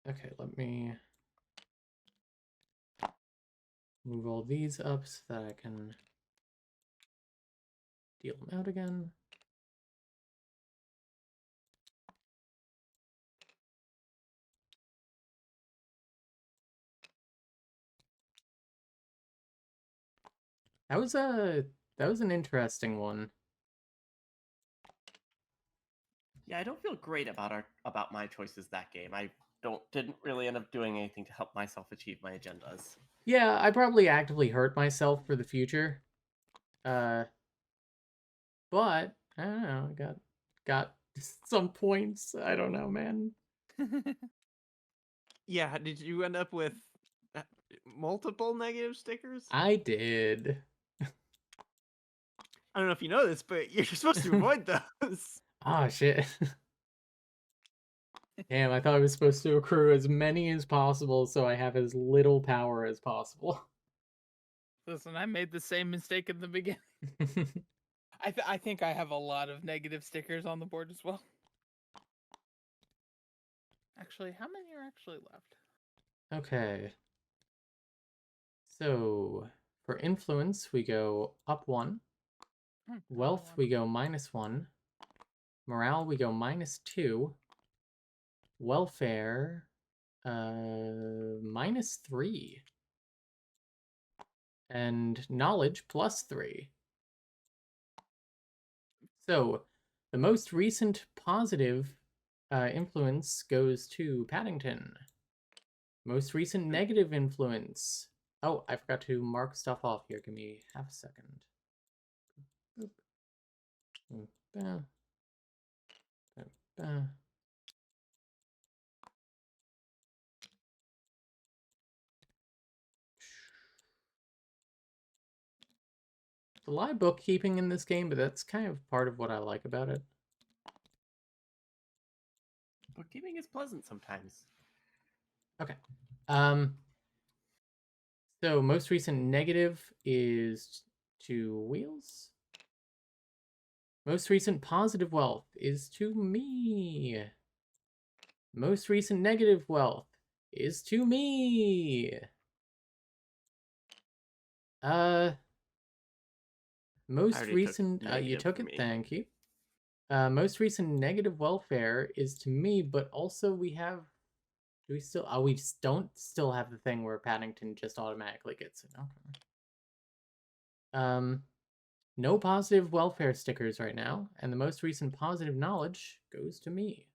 Okay, let me move all these up so that I can deal them out again. That was an interesting one. Yeah, I don't feel great about my choices that game. I didn't really end up doing anything to help myself achieve my agendas. Yeah, I probably actively hurt myself for the future. But I don't know, I got some points. I don't know, man. Yeah, did you end up with uh, multiple negative stickers? I did. I don't know if you know this, but you're supposed to avoid those. Oh shit. Damn, I thought I was supposed to accrue as many as possible so I have as little power as possible. Listen, I made the same mistake in the beginning. I think I have a lot of negative stickers on the board as well. Actually, how many are actually left? Okay. So, for influence, we go up 1. Wealth, we go -1. Morale, we go -2. Welfare, -3. And knowledge, +3. So, the most recent positive influence goes to Paddington. Most recent negative influence. Oh, I forgot to mark stuff off here. Give me half a second. Boop. Boop. Boop. Boop. Boop. There's a lot of bookkeeping in this game, but that's kind of part of what I like about it. Bookkeeping is pleasant sometimes. Okay. So most recent negative is 2 wheels. Most recent positive wealth is to me. Most recent negative wealth is to me. Most already took recent, you negative took for it, me. thank you. Most recent negative welfare is to me, but also we have, do we still, we just don't still have the thing where Paddington just automatically gets it, okay. No positive welfare stickers right now, and the most recent positive knowledge goes to me.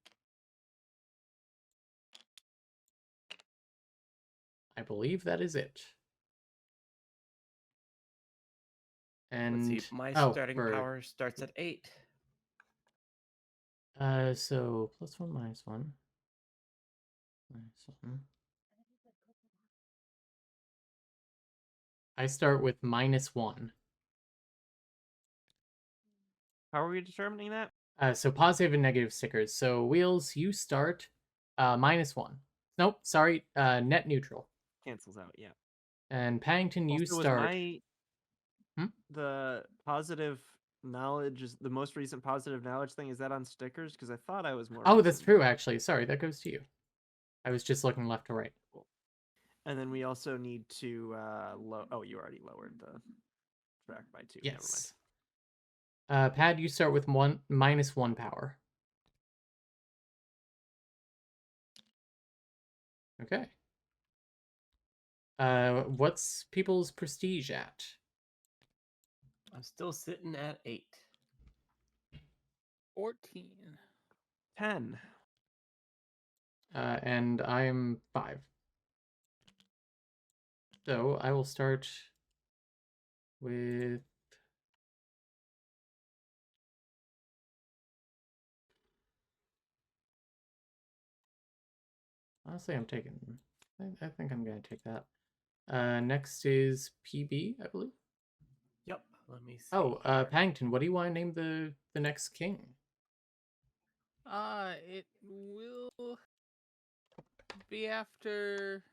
I believe that is it. And Let's see, my starting for, power starts at 8. so +1, -1. -1. I start with -1. How are we determining that? So positive and negative stickers. So Wheels, you start -1. Nope, sorry, net neutral. Cancels out, yeah. And Paddington, you Also, was start. the positive knowledge, is the most recent positive knowledge thing, is that on stickers? Because I thought I was more Oh, that's recent. true, actually. Sorry, that goes to you. I was just looking left to right. Cool. And then we also need to oh, you already lowered the track by 2. Yes. Pad, you start with -1 power. Okay. What's people's prestige at? I'm still sitting at 8. 14. 10. And I'm 5. So I will start with. Honestly, I'm taking. I think I'm gonna take that. Next is PB, I believe. Yep, let me see. Oh, Paddington, what do you want to name the next king? It will be after.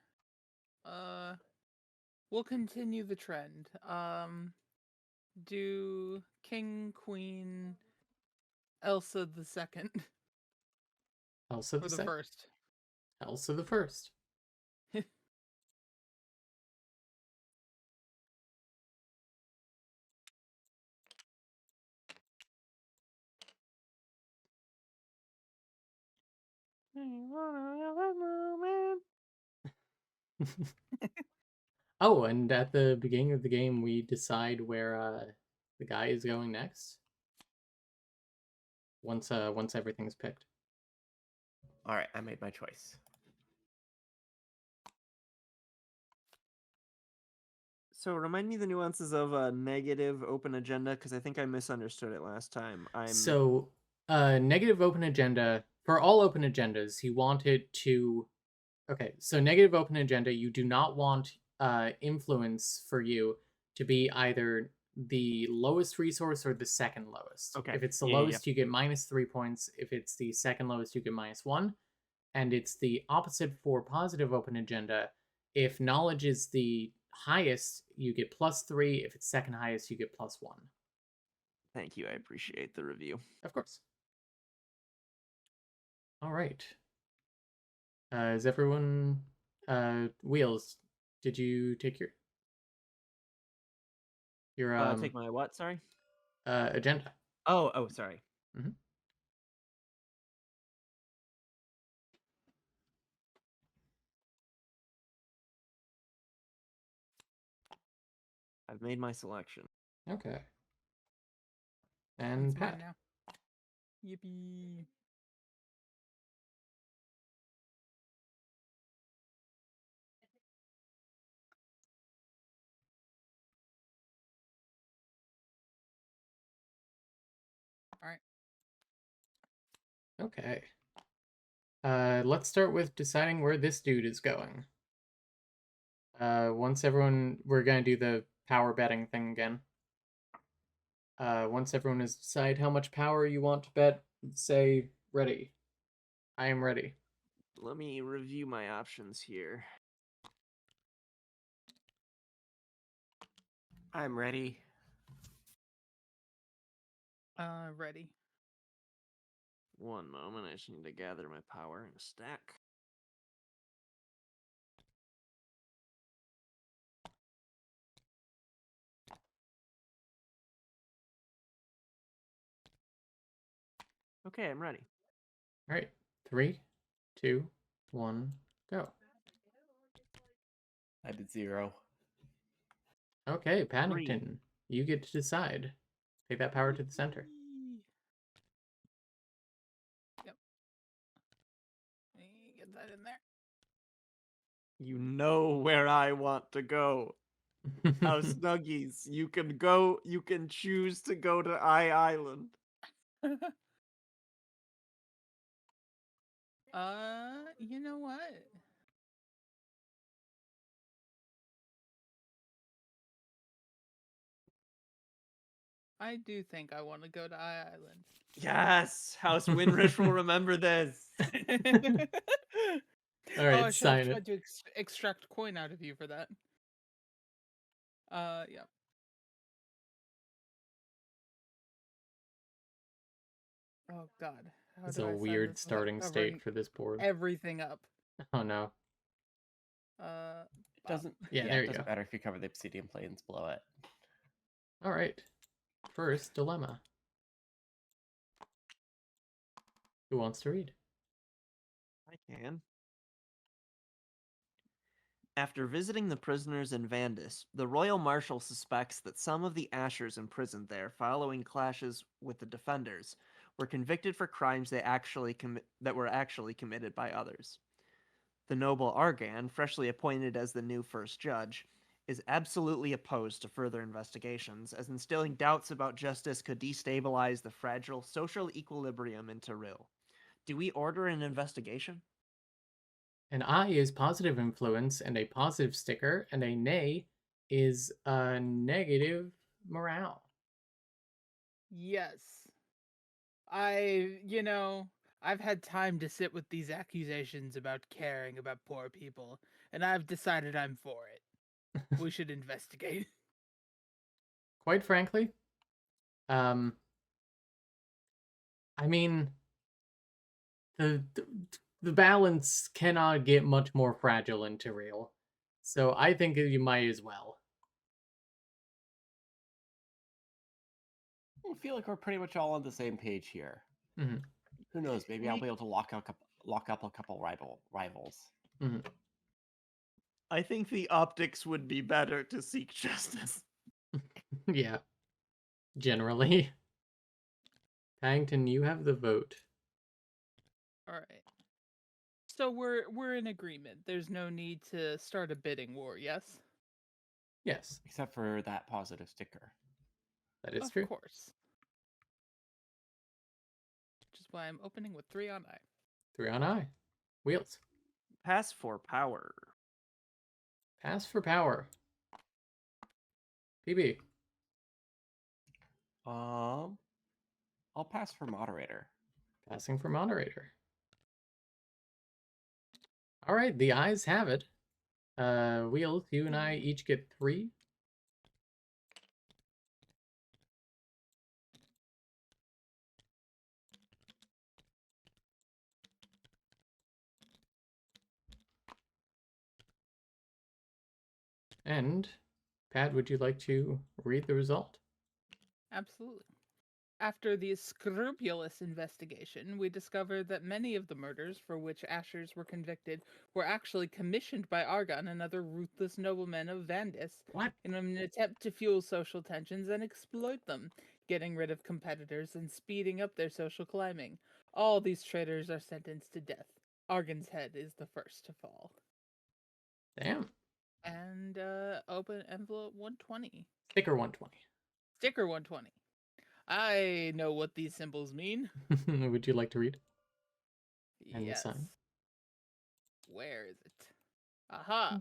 We'll continue the trend. Do King, Queen, Elsa the second, Elsa or the the second. first. Elsa the first. Oh, and at the beginning of the game, we decide where the guy is going next. Once everything's picked. All right, I made my choice. So remind me the nuances of a negative open agenda, because I think I misunderstood it last time. So, negative open agenda, for all open agendas, you want it to... Okay, so negative open agenda, you do not want influence for you to be either the lowest resource or the second lowest. Okay. If it's the Yeah, yeah, lowest, you get -3 points. If it's the second lowest, you get -1. And it's the opposite for positive open agenda. If knowledge is the highest, you get +3. If it's second highest, you get +1. Thank you. I appreciate the review. Of course. All right. Is everyone... Wheels, did you take your Take my what? Sorry. agenda? Oh, sorry. Mhm. I've made my selection. Okay. And It's mine Pat. now. Yippee! All right. Okay. Let's start with deciding where this dude is going. Once everyone... We're gonna do the power betting thing again. Once everyone has decided how much power you want to bet, say ready. I am ready. Let me review my options here. I'm ready. Ready. One moment. I just need to gather my power in a stack. Okay, I'm ready. All right. 3, 2, 1, go. I did 0. Okay, Paddington. You get to decide. Take that power to the center. Yep. Get that in there. You know where I want to go. How Snuggies. You can go. You can choose to go to Island. You know what? I do think I want to go to Island. Yes, House Winrich will remember this. All right, I should have sign tried it. to extract coin out of you for that. Yeah. Oh God. How It's do a I sign weird this without starting covering state for this board. everything up? Oh no. Doesn't Yeah, yeah, there it you doesn't go. matter if you cover the obsidian plains below it. All right. First dilemma. Who wants to read? I can. After visiting the prisoners in Vandis, the Royal Marshal suspects that some of the Ashers imprisoned there following clashes with the Defenders were convicted for crimes that were actually committed by others. The noble Argan, freshly appointed as the new first judge, is absolutely opposed to further investigations, as instilling doubts about justice could destabilize the fragile social equilibrium in Tyril. Do we order an investigation? An I is positive influence and a positive sticker, and a nay is a negative morale. Yes. I I've had time to sit with these accusations about caring about poor people, and I've decided I'm for it. We should investigate. Quite frankly, I mean, the the balance cannot get much more fragile into real. So I think you might as well. I feel like we're pretty much all on the same page here. Hmm. Who knows? Maybe I'll We- be able to lock up a couple rivals. Hmm. I think the optics would be better to seek justice. Yeah, generally. Paddington, you have the vote. All right. So we're in agreement. There's no need to start a bidding war, yes? Yes, Except for that positive sticker. that is Of true. course. Which is why I'm opening with 3 on I. 3 on I. Wheels. Pass for power. Pass for power. PB. I'll pass for moderator. Passing for moderator. All right, the ayes have it. Wheels, you and I each get 3. And, Pat, would you like to read the result? Absolutely. After the scrupulous investigation, we discovered that many of the murders for which Ashers were convicted were actually commissioned by Argon and other ruthless noblemen of Vandis What? in an attempt to fuel social tensions and exploit them, getting rid of competitors and speeding up their social climbing. All these traitors are sentenced to death. Argon's head is the first to fall. Damn. And open envelope 120. Sticker 120. Sticker 120. I know what these symbols mean. Would you like to read? And the Yes. sign. Where is it? Aha!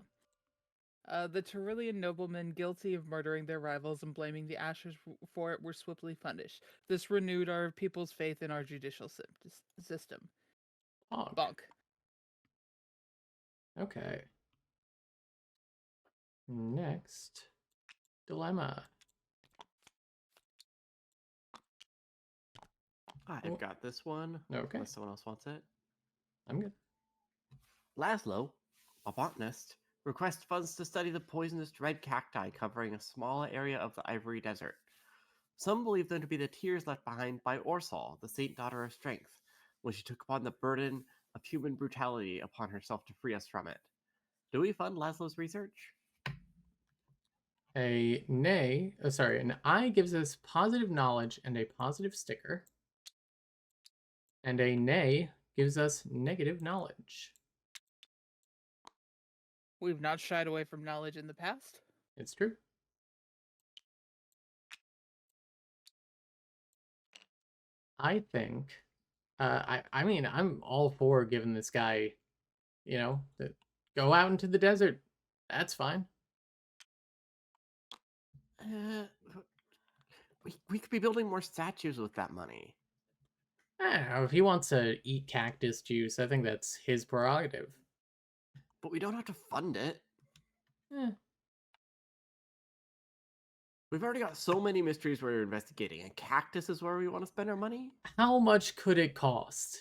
The Tyrillian noblemen guilty of murdering their rivals and blaming the Ashers for it were swiftly punished. This renewed our people's faith in our judicial system. Bonk. Bonk. Okay. Next. Dilemma. I've got this one. Okay. Unless someone else wants it. I'm good. Laszlo, a botanist, requests funds to study the poisonous red cacti covering a small area of the Ivory Desert. Some believe them to be the tears left behind by Orsal, the saint daughter of strength, when she took upon the burden of human brutality upon herself to free us from it. Do we fund Laszlo's research? An I gives us positive knowledge and a positive sticker. And a nay gives us negative knowledge. We've not shied away from knowledge in the past. It's true. I think, I mean, I'm all for giving this guy, go out into the desert. That's fine. We could be building more statues with that money. I don't know, if he wants to eat cactus juice, I think that's his prerogative. But we don't have to fund it. Eh. We've already got so many mysteries we're investigating, and cactus is where we want to spend our money? How much could it cost?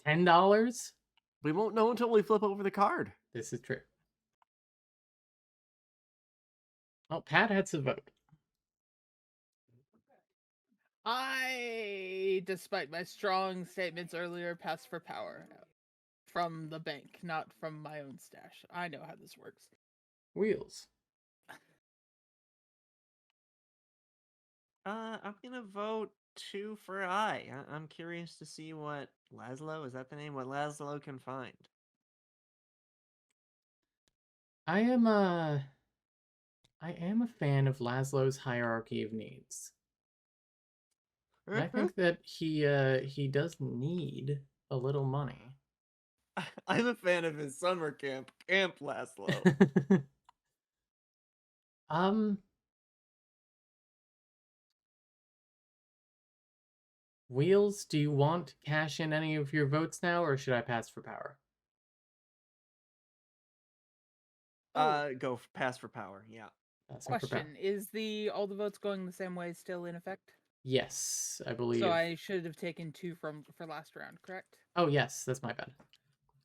$10? We won't know until we flip over the card. This is true. Oh, Pat had to vote. I, despite my strong statements earlier, pass for power. From the bank, not from my own stash. I know how this works. Wheels. I'm gonna vote 2 for I'm curious to see what Laszlo, is that the name? What Laszlo can find. I am a fan of Laszlo's hierarchy of needs. And I think that he does need a little money. I'm a fan of his summer camp Laszlo. Wheels, do you want to cash in any of your votes now, or should I pass for power? Pass for power. Yeah. Passing for power. Question: Is all the votes going the same way still in effect? Yes, I believe. So I should have taken 2 for last round, correct? Oh, yes, that's my bad.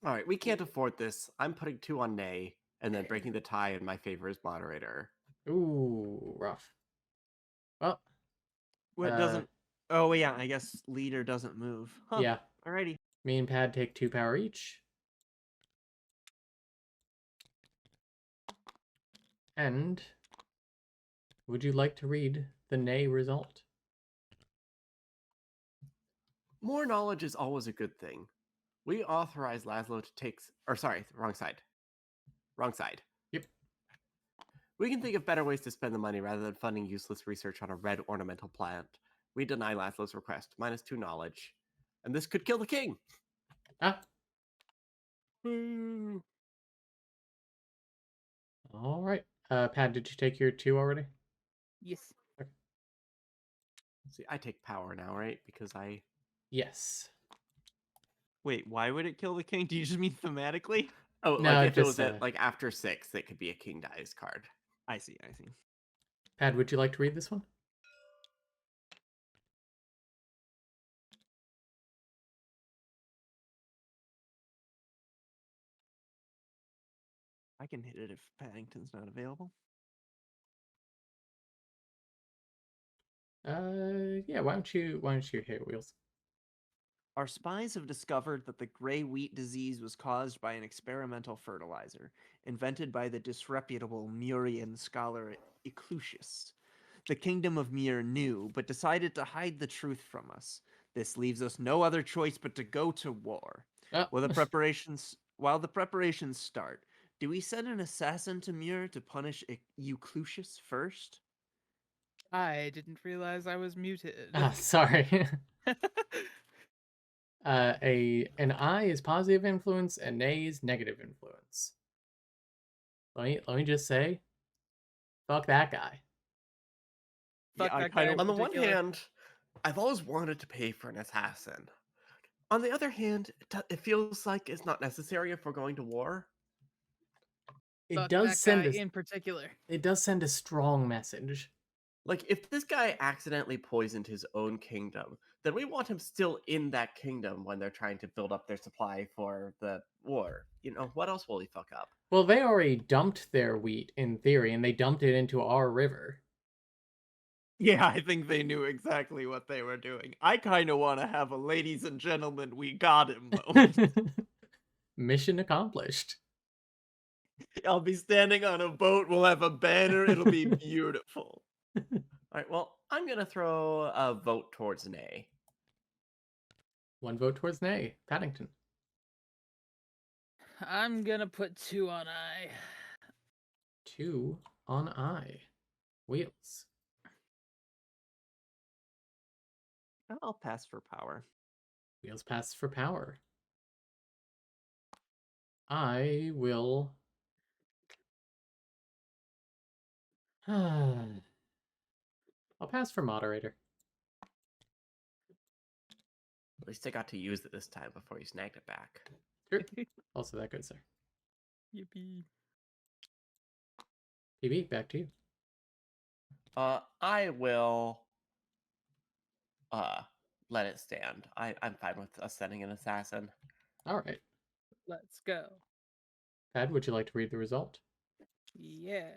All right, we can't afford this. I'm putting 2 on Nay, and then breaking the tie in my favor as moderator. Ooh, rough. Well, What doesn't? Oh yeah, I guess leader doesn't move. Huh. yeah. Alrighty. Me and Pad take 2 power each. And would you like to read the Nay result? More knowledge is always a good thing. We authorize Laszlo to take... Or sorry, wrong side. Wrong side. Yep. We can think of better ways to spend the money rather than funding useless research on a red ornamental plant. We deny Laszlo's request, -2 knowledge. And this could kill the king! Ah, Woo. all right. Pad, did you take your 2 already? Yes. See, I take power now, right? Because I... Yes. Wait, why would it kill the king? Do you just mean thematically? Oh, No, like if it just, was at, like after 6, it could be a king dies card. I see. Pad, would you like to read this one? I can hit it if Paddington's not available. Yeah, why don't you hit Wheels? Our spies have discovered that the gray wheat disease was caused by an experimental fertilizer invented by the disreputable Murian scholar Eclusius. The kingdom of Mur knew, but decided to hide the truth from us. This leaves us no other choice but to go to war. Oh. While the preparations start, do we send an assassin to Mur to punish Eclusius first? I didn't realize I was muted. Ah, sorry. An I is positive influence, and Nay is negative influence. Let me just say, fuck that guy. Fuck I that kind guy of in On the one particular. hand, I've always wanted to pay for an assassin. On the other hand, it feels like it's not necessary if we're going to war. It Fuck does that send guy a in particular. it does send a strong message. Like, if this guy accidentally poisoned his own kingdom, then we want him still in that kingdom when they're trying to build up their supply for the war. You know, what else will he fuck up? Well, they already dumped their wheat in theory, and they dumped it into our river. Yeah, I think they knew exactly what they were doing. I kind of want to have a ladies and gentlemen, we got him moment. Mission accomplished. I'll be standing on a boat, we'll have a banner, it'll be beautiful. All right, well, I'm going to throw a vote towards Nay. 1 vote towards Nay. Paddington. I'm gonna put 2 on I. 2 on I. Wheels. I'll pass for power. Wheels passes for power. I will... I'll pass for moderator. At least I got to use it this time before you snagged it back. Sure. Also that good, sir. Yippee. PB, back to you. I will let it stand. I'm fine with us sending an assassin. All right. Let's go. Pad, would you like to read the result? Yeah.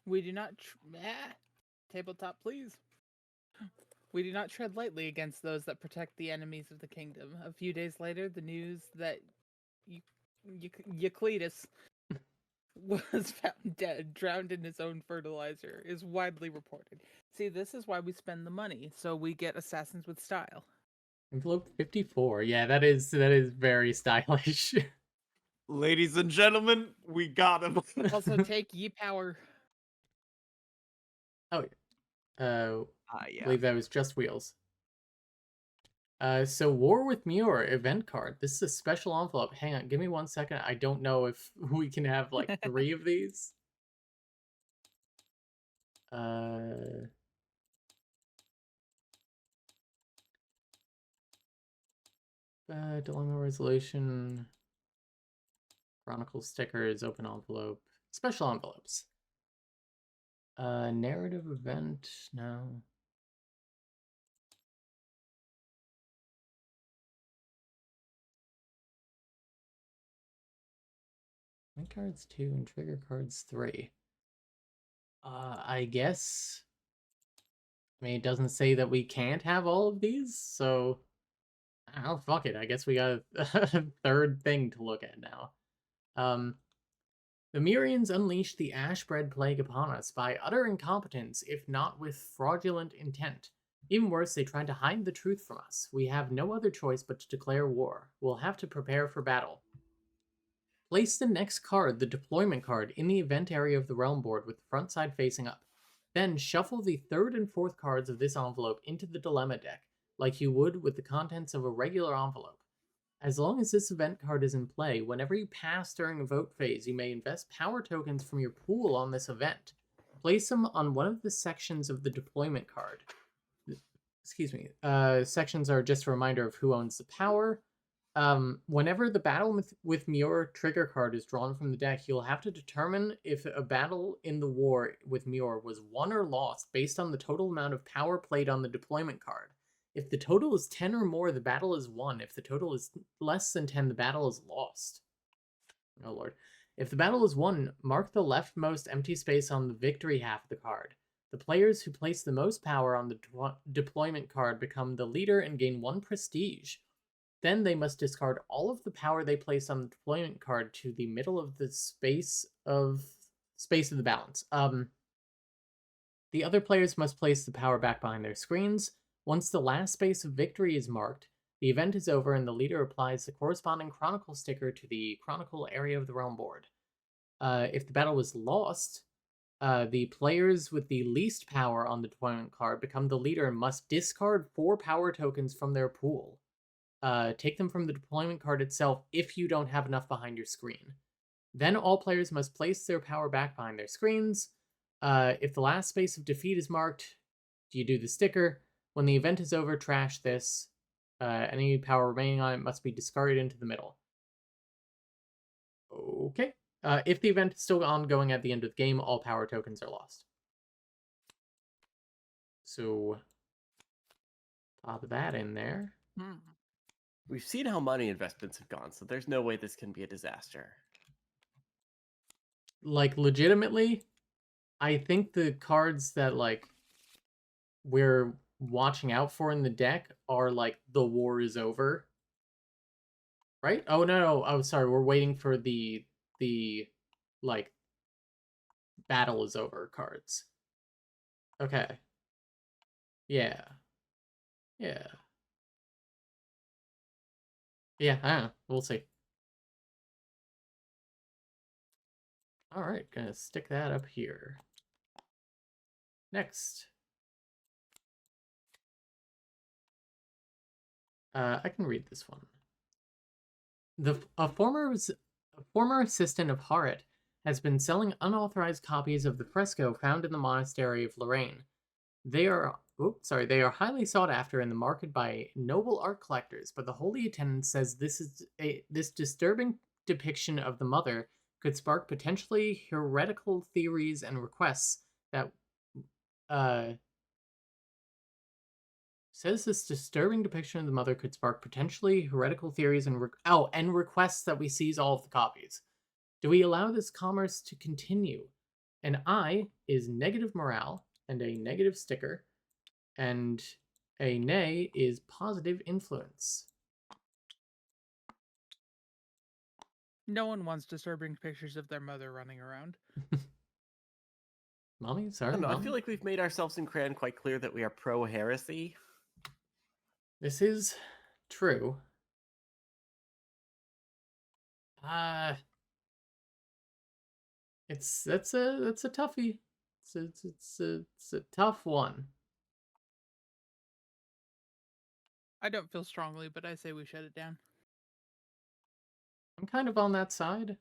We do not... Tabletop, please. We do not tread lightly against those that protect the enemies of the kingdom. A few days later, the news that Euclides was found dead, drowned in his own fertilizer, is widely reported. See, this is why we spend the money, so we get assassins with style. Envelope 54. Yeah, that is very stylish. Ladies and gentlemen, we got him. Also, take ye power. Oh, yeah. I Yeah. believe that was just Wheels. So War with Muir event card. This is a special envelope. Hang on, give me 1 second. I don't know if we can have like 3 of these. Dilemma resolution, chronicle stickers, open envelope, special envelopes. Narrative event, no. Link cards 2 and trigger cards 3. I guess. I mean, it doesn't say that we can't have all of these, so. Oh, fuck it. I guess we got a third thing to look at now. The Mirians unleashed the Ashbred Plague upon us by utter incompetence, if not with fraudulent intent. Even worse, they tried to hide the truth from us. We have no other choice but to declare war. We'll have to prepare for battle. Place the next card, the deployment card, in the event area of the realm board with the front side facing up. Then shuffle the third and fourth cards of this envelope into the dilemma deck, like you would with the contents of a regular envelope. As long as this event card is in play, whenever you pass during a vote phase, you may invest power tokens from your pool on this event. Place them on one of the sections of the deployment card. Excuse me. Sections are just a reminder of who owns the power. Whenever the Battle with Muir trigger card is drawn from the deck, you'll have to determine if a battle in the war with Muir was won or lost based on the total amount of power played on the deployment card. If the total is 10 or more, the battle is won. If the total is less than 10, the battle is lost. Oh lord. If the battle is won, mark the leftmost empty space on the victory half of the card. The players who place the most power on the deployment card become the leader and gain 1 prestige. Then they must discard all of the power they place on the deployment card to the middle of the space of the balance. The other players must place the power back behind their screens. Once the last space of victory is marked, the event is over and the leader applies the corresponding Chronicle sticker to the Chronicle area of the realm board. If the battle was lost, the players with the least power on the deployment card become the leader and must discard 4 power tokens from their pool. Take them from the deployment card itself if you don't have enough behind your screen. Then all players must place their power back behind their screens. If the last space of defeat is marked, you do the sticker. When the event is over, trash this. Any power remaining on it must be discarded into the middle. Okay. If the event is still ongoing at the end of the game, all power tokens are lost. So, pop that in there. We've seen how money investments have gone, so there's no way this can be a disaster. Like, legitimately, I think the cards that, like, we're watching out for in the deck are, like, the war is over. Right? Oh, no. Oh, sorry. We're waiting for the like, battle is over cards. Okay. Yeah. Yeah. Yeah, I don't know. We'll see. Alright, gonna stick that up here. Next. I can read this one. A former assistant of Harit has been selling unauthorized copies of the fresco found in the monastery of Lorraine. They are highly sought after in the market by noble art collectors, but the Holy Attendant says this disturbing depiction of the mother could spark potentially heretical theories and requests that says this disturbing depiction of the mother could spark potentially heretical theories and requests that we seize all of the copies. Do we allow this commerce to continue? An I is negative morale and a negative sticker, and a nay is positive influence. No one wants disturbing pictures of their mother running around. Mommy, I sorry. don't know. I Mom? feel like we've made ourselves in Cran quite clear that we are pro-heresy. This is true. That's a toughie. It's a tough one. I don't feel strongly, but I say we shut it down. I'm kind of on that side,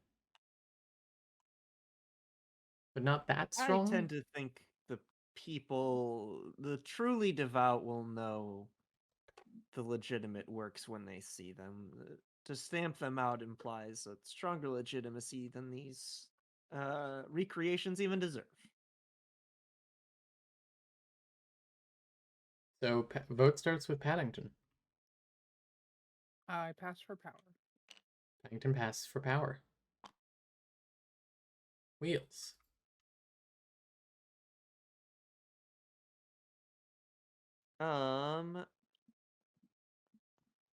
but not that strong. I tend to think the people, the truly devout will know the legitimate works when they see them. To stamp them out implies a stronger legitimacy than these recreations even deserve. So vote starts with Paddington. I pass for power. Paddington passes for power. Wheels.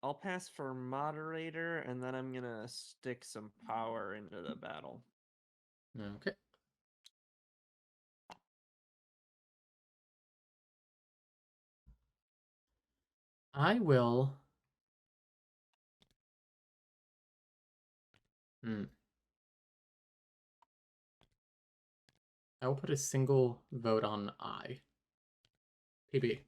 I'll pass for moderator, and then I'm gonna stick some power into the battle. Okay. I will. I will put a single vote on I. PB.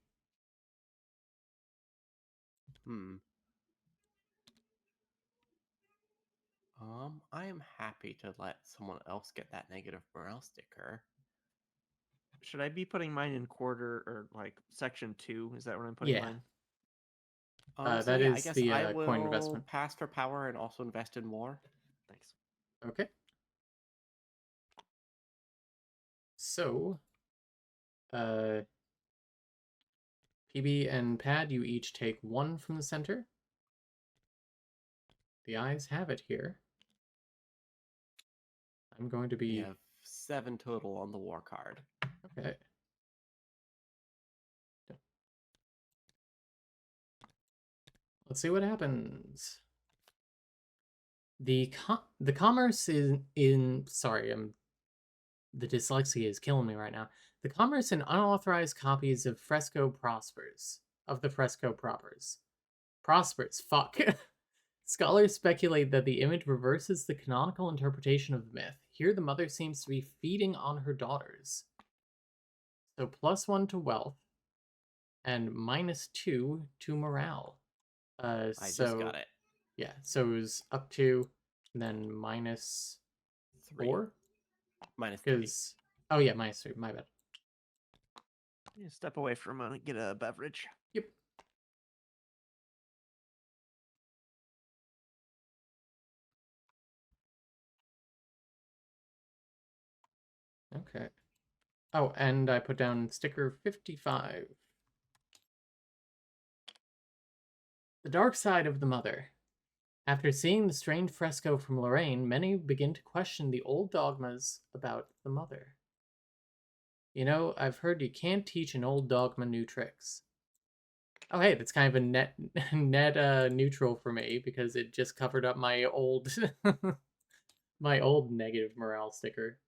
I am happy to let someone else get that negative morale sticker. Should I be putting mine in quarter or like section 2? Is that where I'm putting Yeah. mine? That I is guess the I will coin investment. pass for power and also invest in more. Thanks. Okay. So, PB and Pad, you each take 1 from the center. The eyes have it here. I'm going to We be... have 7 total on the war card. Okay. Let's see what happens. The commerce is in... Sorry, the dyslexia is killing me right now. The commerce in unauthorized copies of Fresco prospers. Of the Fresco prospers. Fuck. Scholars speculate that the image reverses the canonical interpretation of the myth. Here the mother seems to be feeding on her daughters. So +1 to wealth and -2 to morale. I just got it. Yeah, so it was up to, and then -4? -3. Because, oh yeah, -3, my bad. Yeah, step away for a moment, get a beverage. Yep. Okay. Oh, and I put down sticker 55. The dark side of the mother. After seeing the strange fresco from Lorraine, many begin to question the old dogmas about the mother. You know, I've heard you can't teach an old dogma new tricks. Oh hey, that's kind of a net neutral for me because it just covered up my old my old negative morale sticker.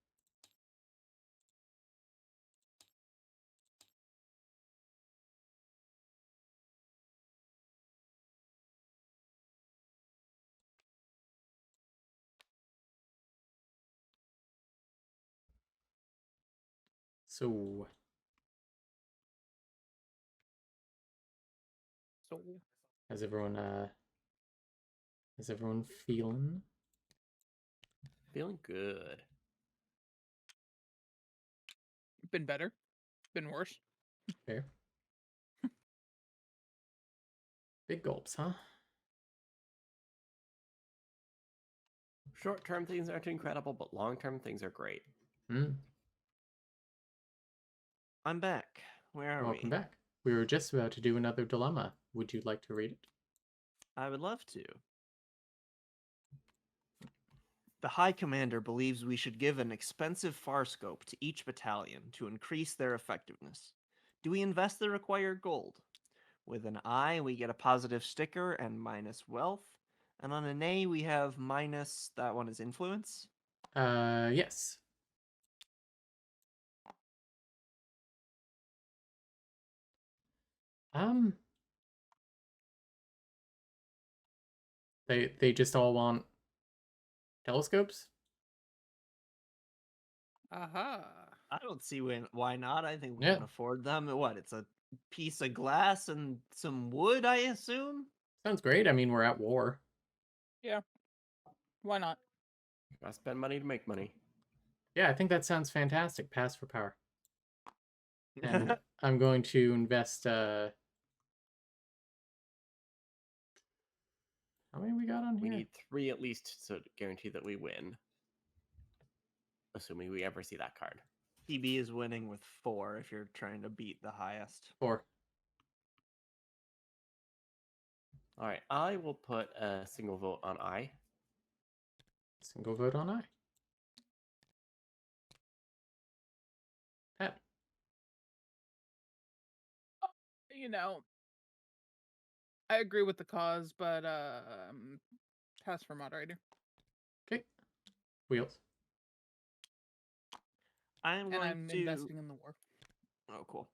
So how's everyone feeling? Feeling good. Been better. Been worse. Fair. Big gulps, huh? Short-term things aren't incredible, but long-term things are great. I'm back. Where are we? Welcome back. We were just about to do another dilemma. Would you like to read it? I would love to. The High Commander believes we should give an expensive farscope to each battalion to increase their effectiveness. Do we invest the required gold? With an I, we get a positive sticker and minus wealth. And on an A, we have minus, that one is influence. Yes. They just all want telescopes? Aha. I don't see why not. I think we Yeah. can afford them. What? It's a piece of glass and some wood, I assume? Sounds great. I mean, we're at war. Yeah. Why not? Gotta spend money to make money. Yeah, I think that sounds fantastic. Pass for power. And I'm going to invest, how many we got on We here? need 3 at least to guarantee that we win. Assuming we ever see that card. PB is winning with 4 if you're trying to beat the highest. 4. All right, I will put a single vote on I. Single vote on I. Pat. You know, I agree with the cause, but pass for moderator. Okay. Wheels. I'm And going I'm to investing in the war. Oh, cool.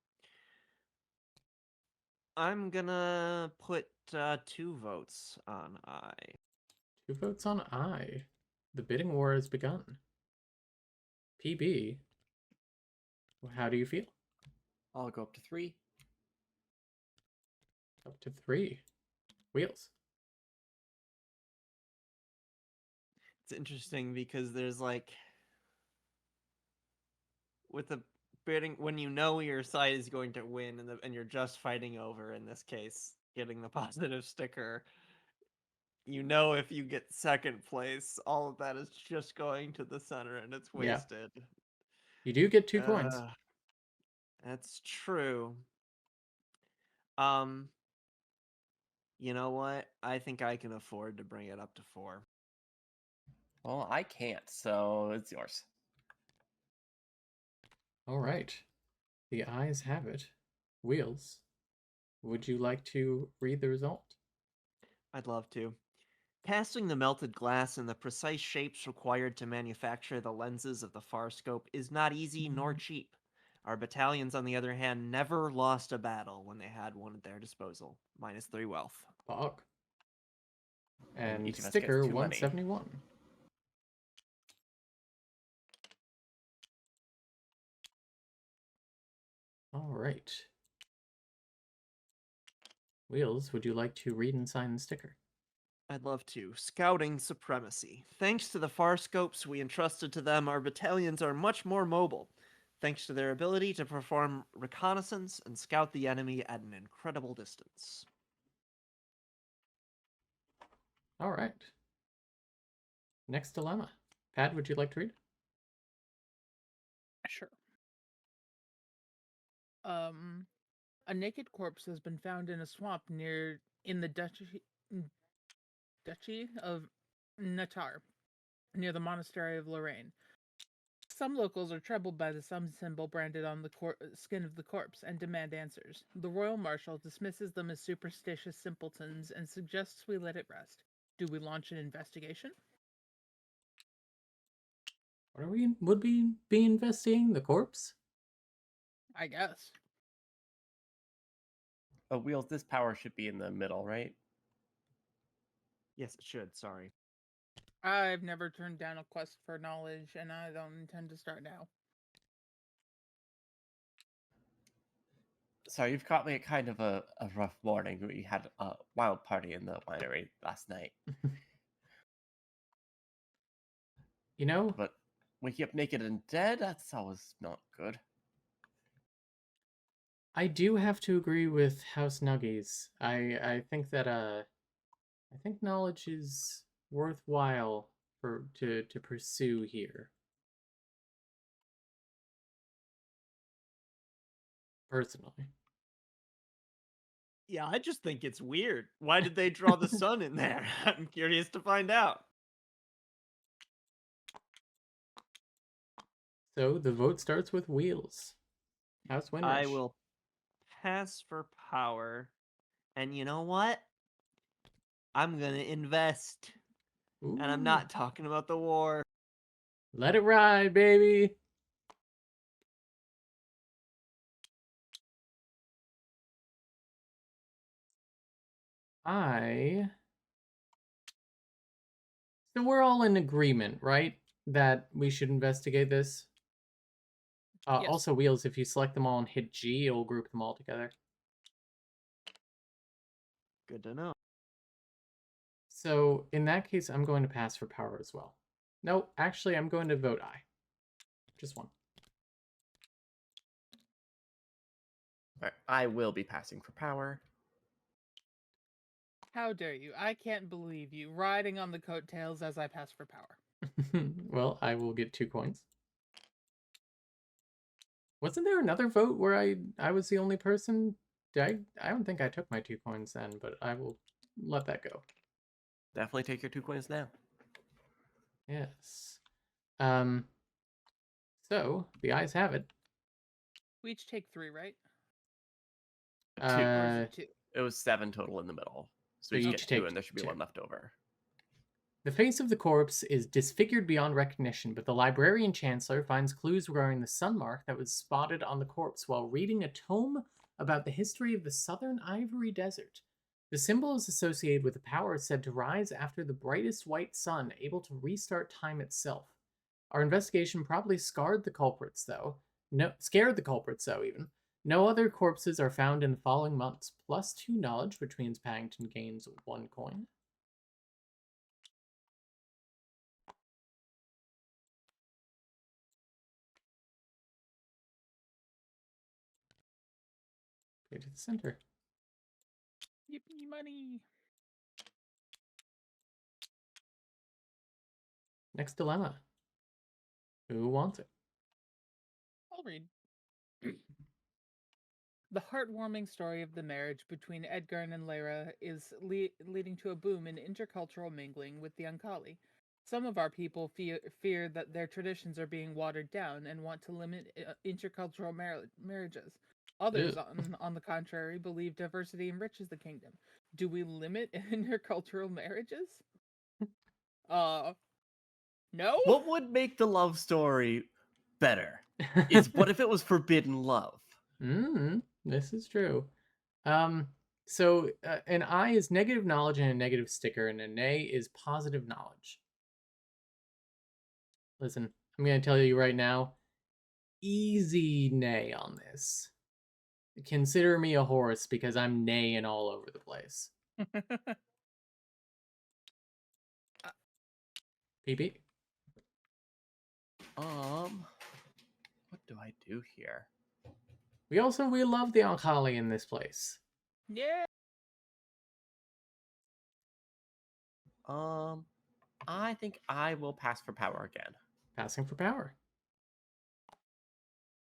I'm gonna put 2 votes on I. 2 votes on I. The bidding war has begun. PB. How do you feel? I'll go up to 3. Up to 3. Wheels. It's interesting because there's like with the bidding when you know your side is going to win and you're just fighting over, in this case, getting the positive sticker. You know, if you get second place, all of that is just going to the center and it's Yeah. wasted. You do get 2 coins. That's true. You know what? I think I can afford to bring it up to 4. Well, I can't, so it's yours. All right. The ayes have it. Wheels. Would you like to read the result? I'd love to. Casting the melted glass in the precise shapes required to manufacture the lenses of the Farscope is not easy nor cheap. Our battalions, on the other hand, never lost a battle when they had one at their disposal. -3 wealth. Fog. And each of us sticker gets 2 money. 171. All right. Wheels, would you like to read and sign the sticker? I'd love to. Scouting supremacy. Thanks to the Farscopes we entrusted to them, our battalions are much more mobile. Thanks to their ability to perform reconnaissance and scout the enemy at an incredible distance. All right. Next dilemma. Pat, would you like to read? Sure. A naked corpse has been found in a swamp in the Duchy of Natar, near the monastery of Lorraine. Some locals are troubled by the sun symbol branded on the skin of the corpse and demand answers. The royal marshal dismisses them as superstitious simpletons and suggests we let it rest. Do we launch an investigation? What would we be investigating? The corpse? I guess. Oh, Wheels, this power should be in the middle, right? Yes, it should. Sorry. I've never turned down a quest for knowledge, and I don't intend to start now. Sorry, you've got me at kind of a rough morning. We had a wild party in the winery last night. You know, But waking up naked and dead, that's always not good. I do have to agree with House Nuggies. I think that I think knowledge is worthwhile to pursue here. Personally. Yeah, I just think it's weird. Why did they draw the sun in there? I'm curious to find out. So the vote starts with Wheels. House Windrush. I will pass for power. And you know what? I'm going to invest. And I'm Ooh. not talking about the war. Let it ride, baby. So we're all in agreement, right? That we should investigate this. Yes. Also, Wheels, if you select them all and hit G, it'll group them all together. Good to know. So in that case, I'm going to pass for power as well. No, actually, I'm going to vote I. Just one. Alright, I will be passing for power. How dare you? I can't believe you riding on the coattails as I pass for power. Well, I will get 2 coins. Wasn't there another vote where I was the only person? I don't think I took my 2 coins then, but I will let that go. Definitely take your 2 coins now. Yes. So the ayes have it. We each take 3, right? 2. Or is Uh, it 2? It was 7 total in the middle. So So we you each each get 2, take and there should be 2. 1 left over. The face of the corpse is disfigured beyond recognition, but the librarian chancellor finds clues regarding the sun mark that was spotted on the corpse while reading a tome about the history of the southern Ivory Desert. The symbol is associated with a power said to rise after the brightest white sun, able to restart time itself. Our investigation probably scared the culprits, though. Even. No other corpses are found in the following months. +2 knowledge, which means Paddington gains 1 coin. Go to the center. Yippee money! Next dilemma. Who wants it? I'll read. The heartwarming story of the marriage between Edgar and Lyra is leading to a boom in intercultural mingling with the Unkali. Some of our people fear that their traditions are being watered down and want to limit intercultural marriages. Others, Ew. on the contrary, believe diversity enriches the kingdom. Do we limit intercultural marriages? No? What would make the love story better is what if it was forbidden love? This is true. So an I is negative knowledge and a negative sticker, and a nay is positive knowledge. Listen, I'm going to tell you right now, easy nay on this. Consider me a horse because I'm neighing all over the place. PB? What do I do here? We love the Ankali in this place. Yeah. I think I will pass for power again. Passing for power.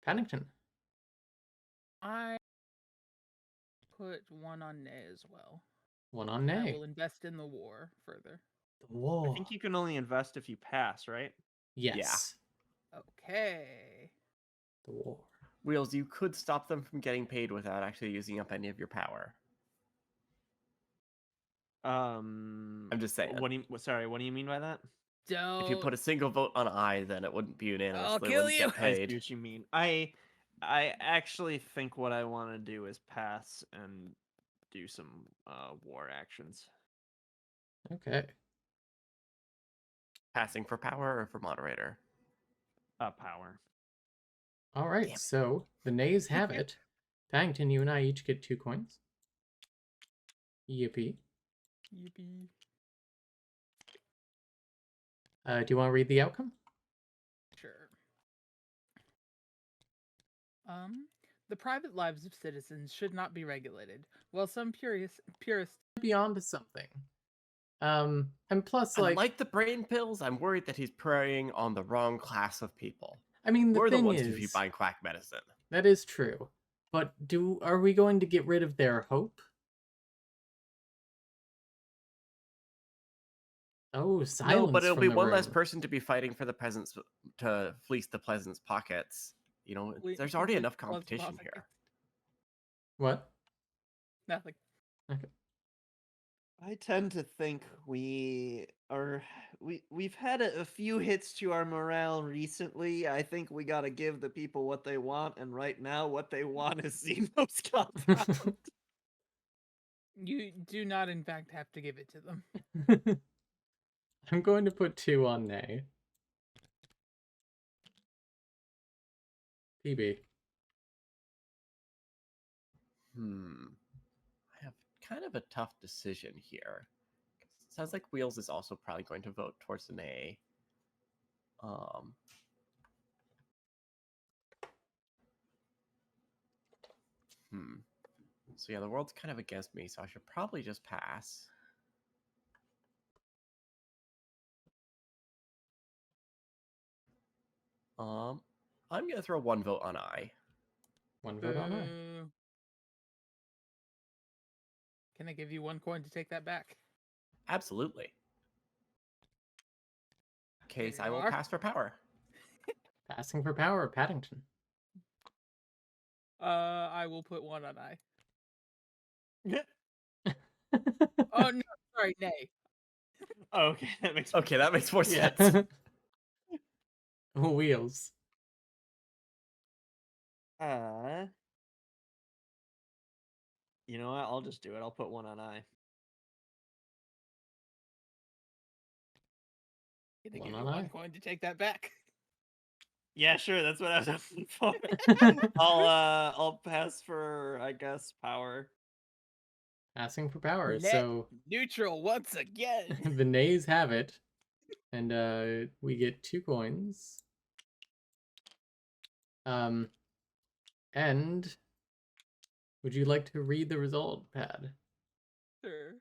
Paddington. I put 1 on nay as well. 1 on I nay. will invest in the war further. The war. I think you can only invest if you pass, right? Yes. Okay. The war. Wheels, you could stop them from getting paid without actually using up any of your power. I'm just saying. What do you mean by that? Don't. If you put a single vote on I, then it wouldn't be unanimous. I'll They kill wouldn't you. get I see paid. what you mean. I actually think what I want to do is pass and do some war actions. Okay. Passing for power or for moderator? Power. All right, Damn it. so the nays have it. Paddington, you and I each get 2 coins. Yippee. Yippee. Do you want to read the outcome? Sure. The private lives of citizens should not be regulated. While some purists Be on to something. And plus, Like the brain pills, I'm worried that he's preying on the wrong class of people. I mean, We're the thing ones to is, be buying quack medicine. that is true. But are we going to get rid of their hope? Oh, silence. No, but it'll from be the one less room. person to be fighting for the peasants to fleece the peasants' pockets. You know, there's already enough competition here. What? Nothing. Okay. I tend to think we've had a few hits to our morale recently. I think we got to give the people what they want, and right now what they want is Xenos compound. You do not, in fact, have to give it to them. I'm going to put 2 on nay. PB. I have kind of a tough decision here. Sounds like Wheels is also probably going to vote towards an A. So yeah, the world's kind of against me, so I should probably just pass. I'm gonna throw one vote on I. One vote on I. Boo. Can I give you 1 coin to take that back? Absolutely. Case There I you will are. pass for power. Passing for power, Paddington. I will put 1 on I. Oh no, sorry, nay. Okay, that makes Okay, that makes more sense. Yeah. Wheels. You know what? I'll just do it. I'll put 1 on I. Can I One give on you 1 I. coin to take that back? Yeah, sure. That's what I was asking for. I'll pass for, I guess, power. Passing for power. Net So neutral once again. the nays have it. And we get 2 coins. And would you like to read the result, Pad? Sure.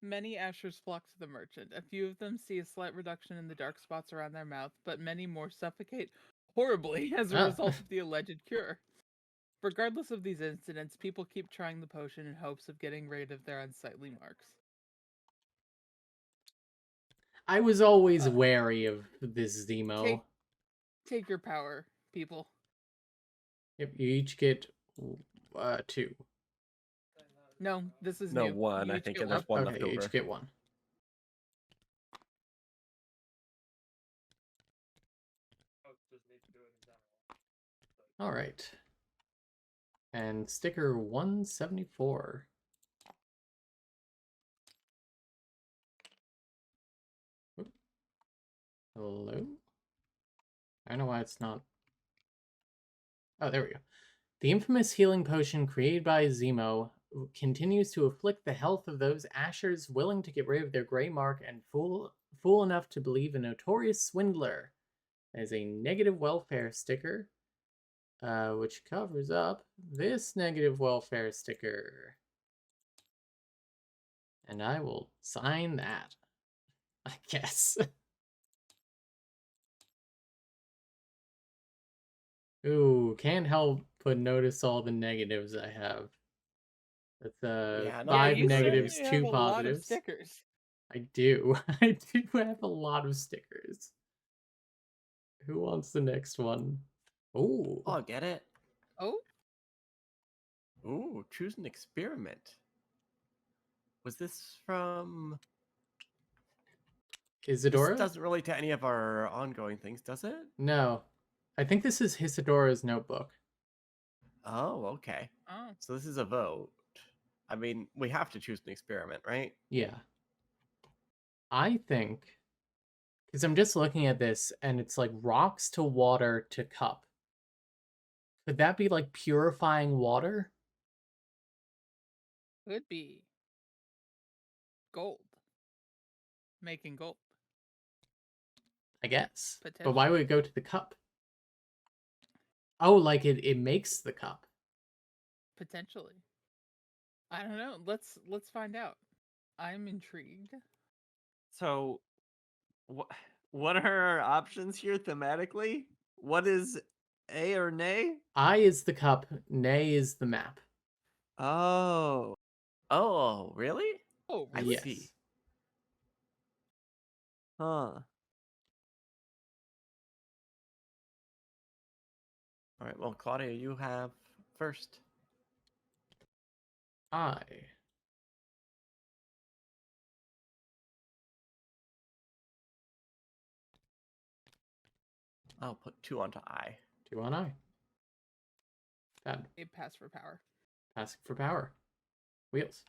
Many ashers flock to the merchant. A few of them see a slight reduction in the dark spots around their mouth, but many more suffocate horribly as a Ah. result of the alleged cure. Regardless of these incidents, people keep trying the potion in hopes of getting rid of their unsightly marks. I was always wary of this Zemo. Take your power, people. Yep, you each get 2. No, this is No, new. 1. You I each think get there's one. one Okay, left you over. each get 1. All right. And sticker 174. Oop. Hello? I don't know why it's not. Oh, there we go. The infamous healing potion created by Zemo continues to afflict the health of those ashers willing to get rid of their gray mark and fool enough to believe a notorious swindler. There's a negative welfare sticker, which covers up this negative welfare sticker. And I will sign that, I guess. Ooh, can't help but notice all the negatives I have. That's Yeah, no, 5 you negatives, certainly 2 have a lot of positives. stickers. I do. I do have a lot of stickers. Who wants the next one? Ooh. Oh, get it? Oh, Ooh, choose an experiment. Was this from... This Isadora? doesn't relate to any of our ongoing things, does it? No. I think this is Isadora's notebook. Oh, okay. oh. So this is a vote. I mean, we have to choose an experiment, right? Yeah. I think, because I'm just looking at this and it's like rocks to water to cup. Could that be like purifying water? Could be gold. Making gold. I guess. But Potentially. why would it go to the cup? Oh, like it makes the cup. Potentially. I don't know. Let's find out. I'm intrigued. So, what are our options here thematically? What is A or nay? I is the cup, nay is the map. Oh. Oh, really? Oh, I really? Yes. see. Huh. All right, well, Claudia, you have first. I. I'll put 2 onto I. 2 on I. Bad. A pass for power. Asking for power. Wheels.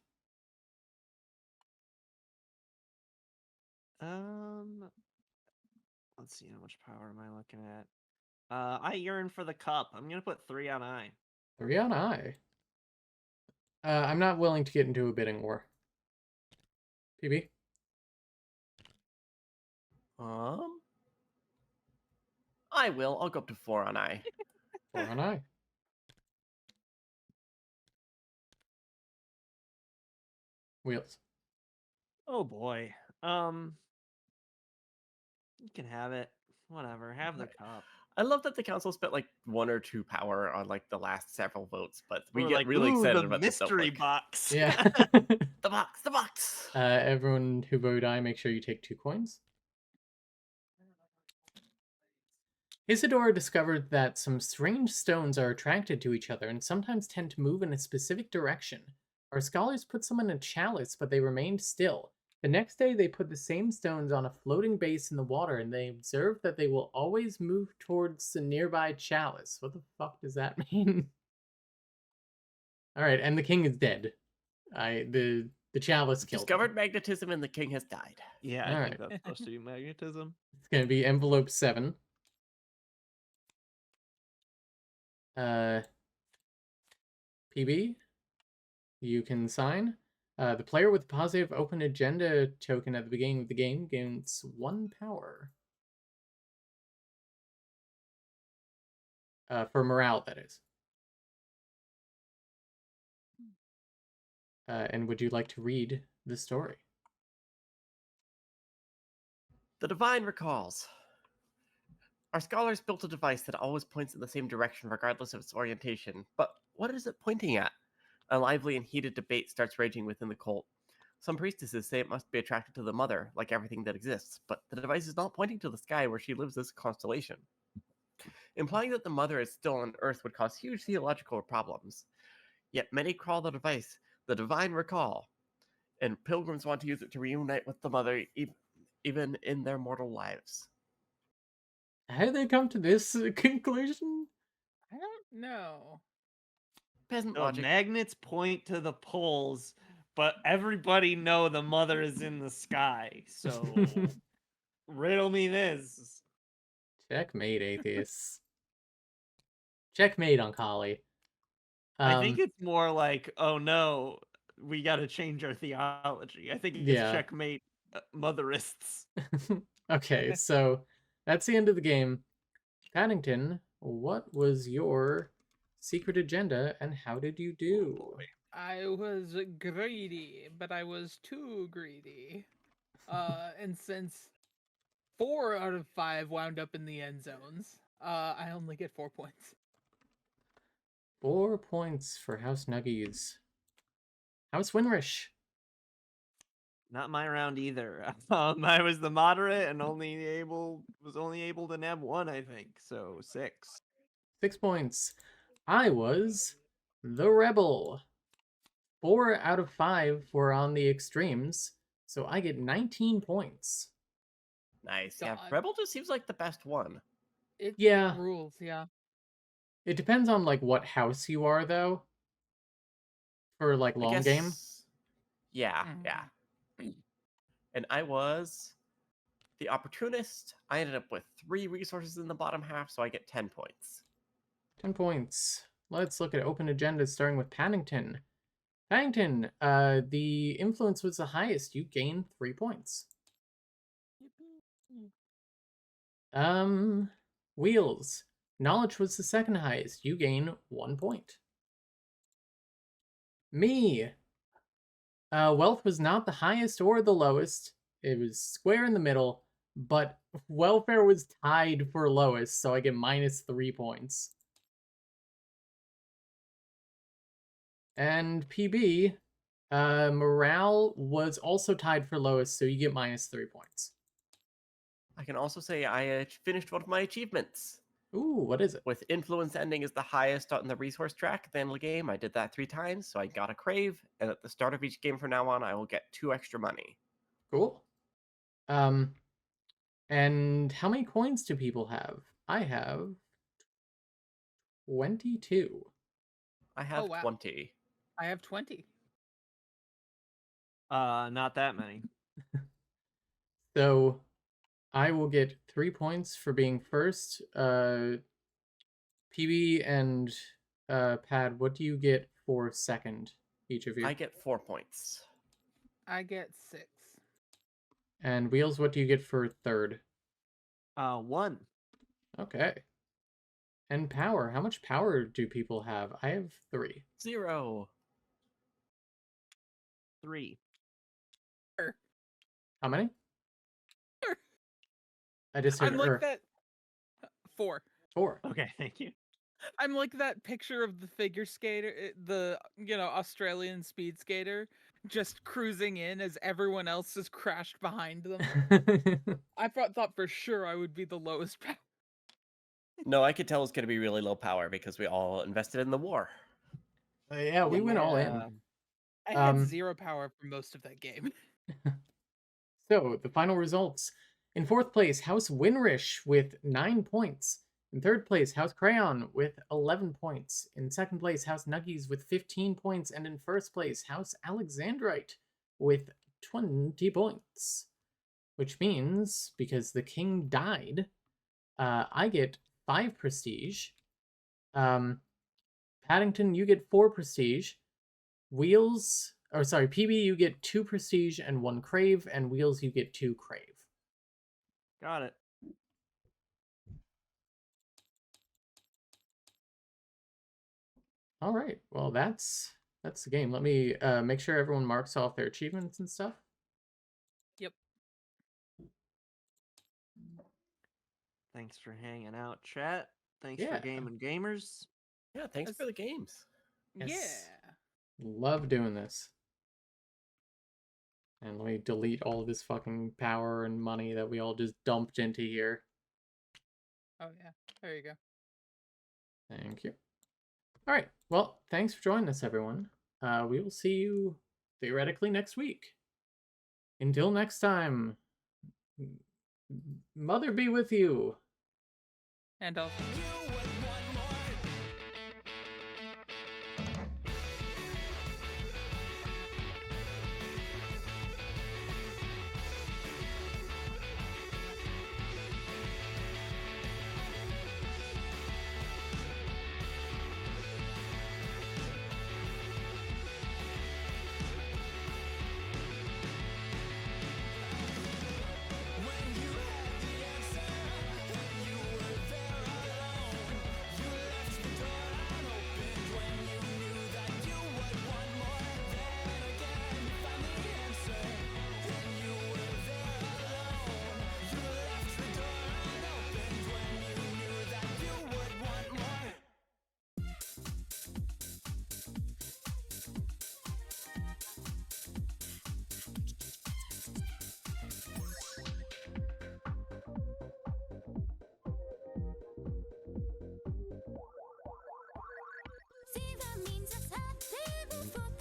Let's see, how much power am I looking at? I yearn for the cup. I'm gonna put 3 on I. 3 on I. I'm not willing to get into a bidding war. PB? I will. I'll go up to 4 on I. 4 on I. Wheels. Oh boy. You can have it. Whatever. Have the cup. I love that the council spent like 1 or 2 power on like the last several votes, but we We're get like, really ooh, excited the about mystery this notebook. box. Yeah. The box, the box. Everyone who voted aye, make sure you take 2 coins. Isidore discovered that some strange stones are attracted to each other and sometimes tend to move in a specific direction. Our scholars put some in a chalice, but they remained still. The next day, they put the same stones on a floating base in the water, and they observed that they will always move towards the nearby chalice. What the fuck does that mean? All right, and the king is dead. The chalice killed him. Discovered magnetism and the king has died. Yeah, I All think right. that's supposed to be magnetism. It's gonna be envelope 7. PB, you can sign. The player with the positive open agenda token at the beginning of the game gains 1 power. For morale, that is. And would you like to read the story? The divine recalls. Our scholars built a device that always points in the same direction regardless of its orientation. But what is it pointing at? A lively and heated debate starts raging within the cult. Some priestesses say it must be attracted to the mother, like everything that exists, but the device is not pointing to the sky where she lives as a constellation. Implying that the mother is still on Earth would cause huge theological problems. Yet many call the device the divine recall, and pilgrims want to use it to reunite with the mother even in their mortal lives. How did they come to this conclusion? I don't know. Peasant The logic. magnets point to the poles, but everybody know the mother is in the sky. So riddle me this. Checkmate, atheists. Checkmate on Kali. I think it's more like, oh no, we got to change our theology. I think it's Yeah. checkmate motherists. Okay, so that's the end of the game. Paddington, what was your secret agenda and how did you do? I was greedy, but I was too greedy. And since 4 out of 5 wound up in the end zones, I only get 4 points. 4 points for House Nuggies. House Winrish. Not my round either. I was the moderate and only able to nab 1, I think. So 6. 6 points. I was the Rebel. 4 out of 5 were on the extremes, so I get 19 points. Nice. Yeah, God. Rebel just seems like the best one. It Yeah. rules, yeah. It depends on like what house you are though. For like I long guess- game. Yeah, Mhm. yeah. And I was the opportunist. I ended up with 3 resources in the bottom half, so I get 10 points. 10 points. Let's look at open agendas starting with Paddington. Paddington, the influence was the highest. You gain 3 points. Wheels. Knowledge was the second highest. You gain 1 point. Me. Wealth was not the highest or the lowest. It was square in the middle, but welfare was tied for lowest, so I get minus 3 points. And PB, morale was also tied for lowest, so you get minus 3 points. I can also say I finished one of my achievements. Ooh, what is it? With influence ending as the highest on the resource track at the end of the game. I did that 3 times, so I got a crave, and at the start of each game from now on, I will get 2 extra money. Cool. And how many coins do people have? I have 22. I have Oh, wow. 20. I have 20. Not that many. So I will get 3 points for being first. PB and Pad, what do you get for second, each of you? I get 4 points. I get 6. And Wheels, what do you get for third? 1. Okay. And power, how much power do people have? I have 3. 0. 3. How many? Sure. I just heard I'm like Earth. that. 4. 4. Okay, thank you. I'm like that picture of the figure skater, the Australian speed skater, just cruising in as everyone else has crashed behind them. I thought for sure I would be the lowest power. No, I could tell it's going to be really low power because we all invested in the war. Yeah, we went all in. Yeah. I had Um, 0 power for most of that game. So, the final results. In 4th place, House Winrish with 9 points. In 3rd place, House Crayon with 11 points. In 2nd place, House Nuggies with 15 points. And in 1st place, House Alexandrite with 20 points. Which means, because the king died, I get 5 prestige. Paddington, you get 4 prestige. PB, you get 2 prestige and 1 crave, and Wheels, you get 2 crave. Got it. All right, well, that's the game. Let me make sure everyone marks off their achievements and stuff. Yep. Thanks for hanging out, chat. Thanks Yeah. for gaming gamers. Yeah, thanks for the games. Yes. Yeah. Love doing this. And let me delete all of this fucking power and money that we all just dumped into here. Oh yeah. There you go. Thank you. All right. Well, thanks for joining us, everyone. We will see you theoretically next week. Until next time, Mother be with you. And also. See, that means it's at table for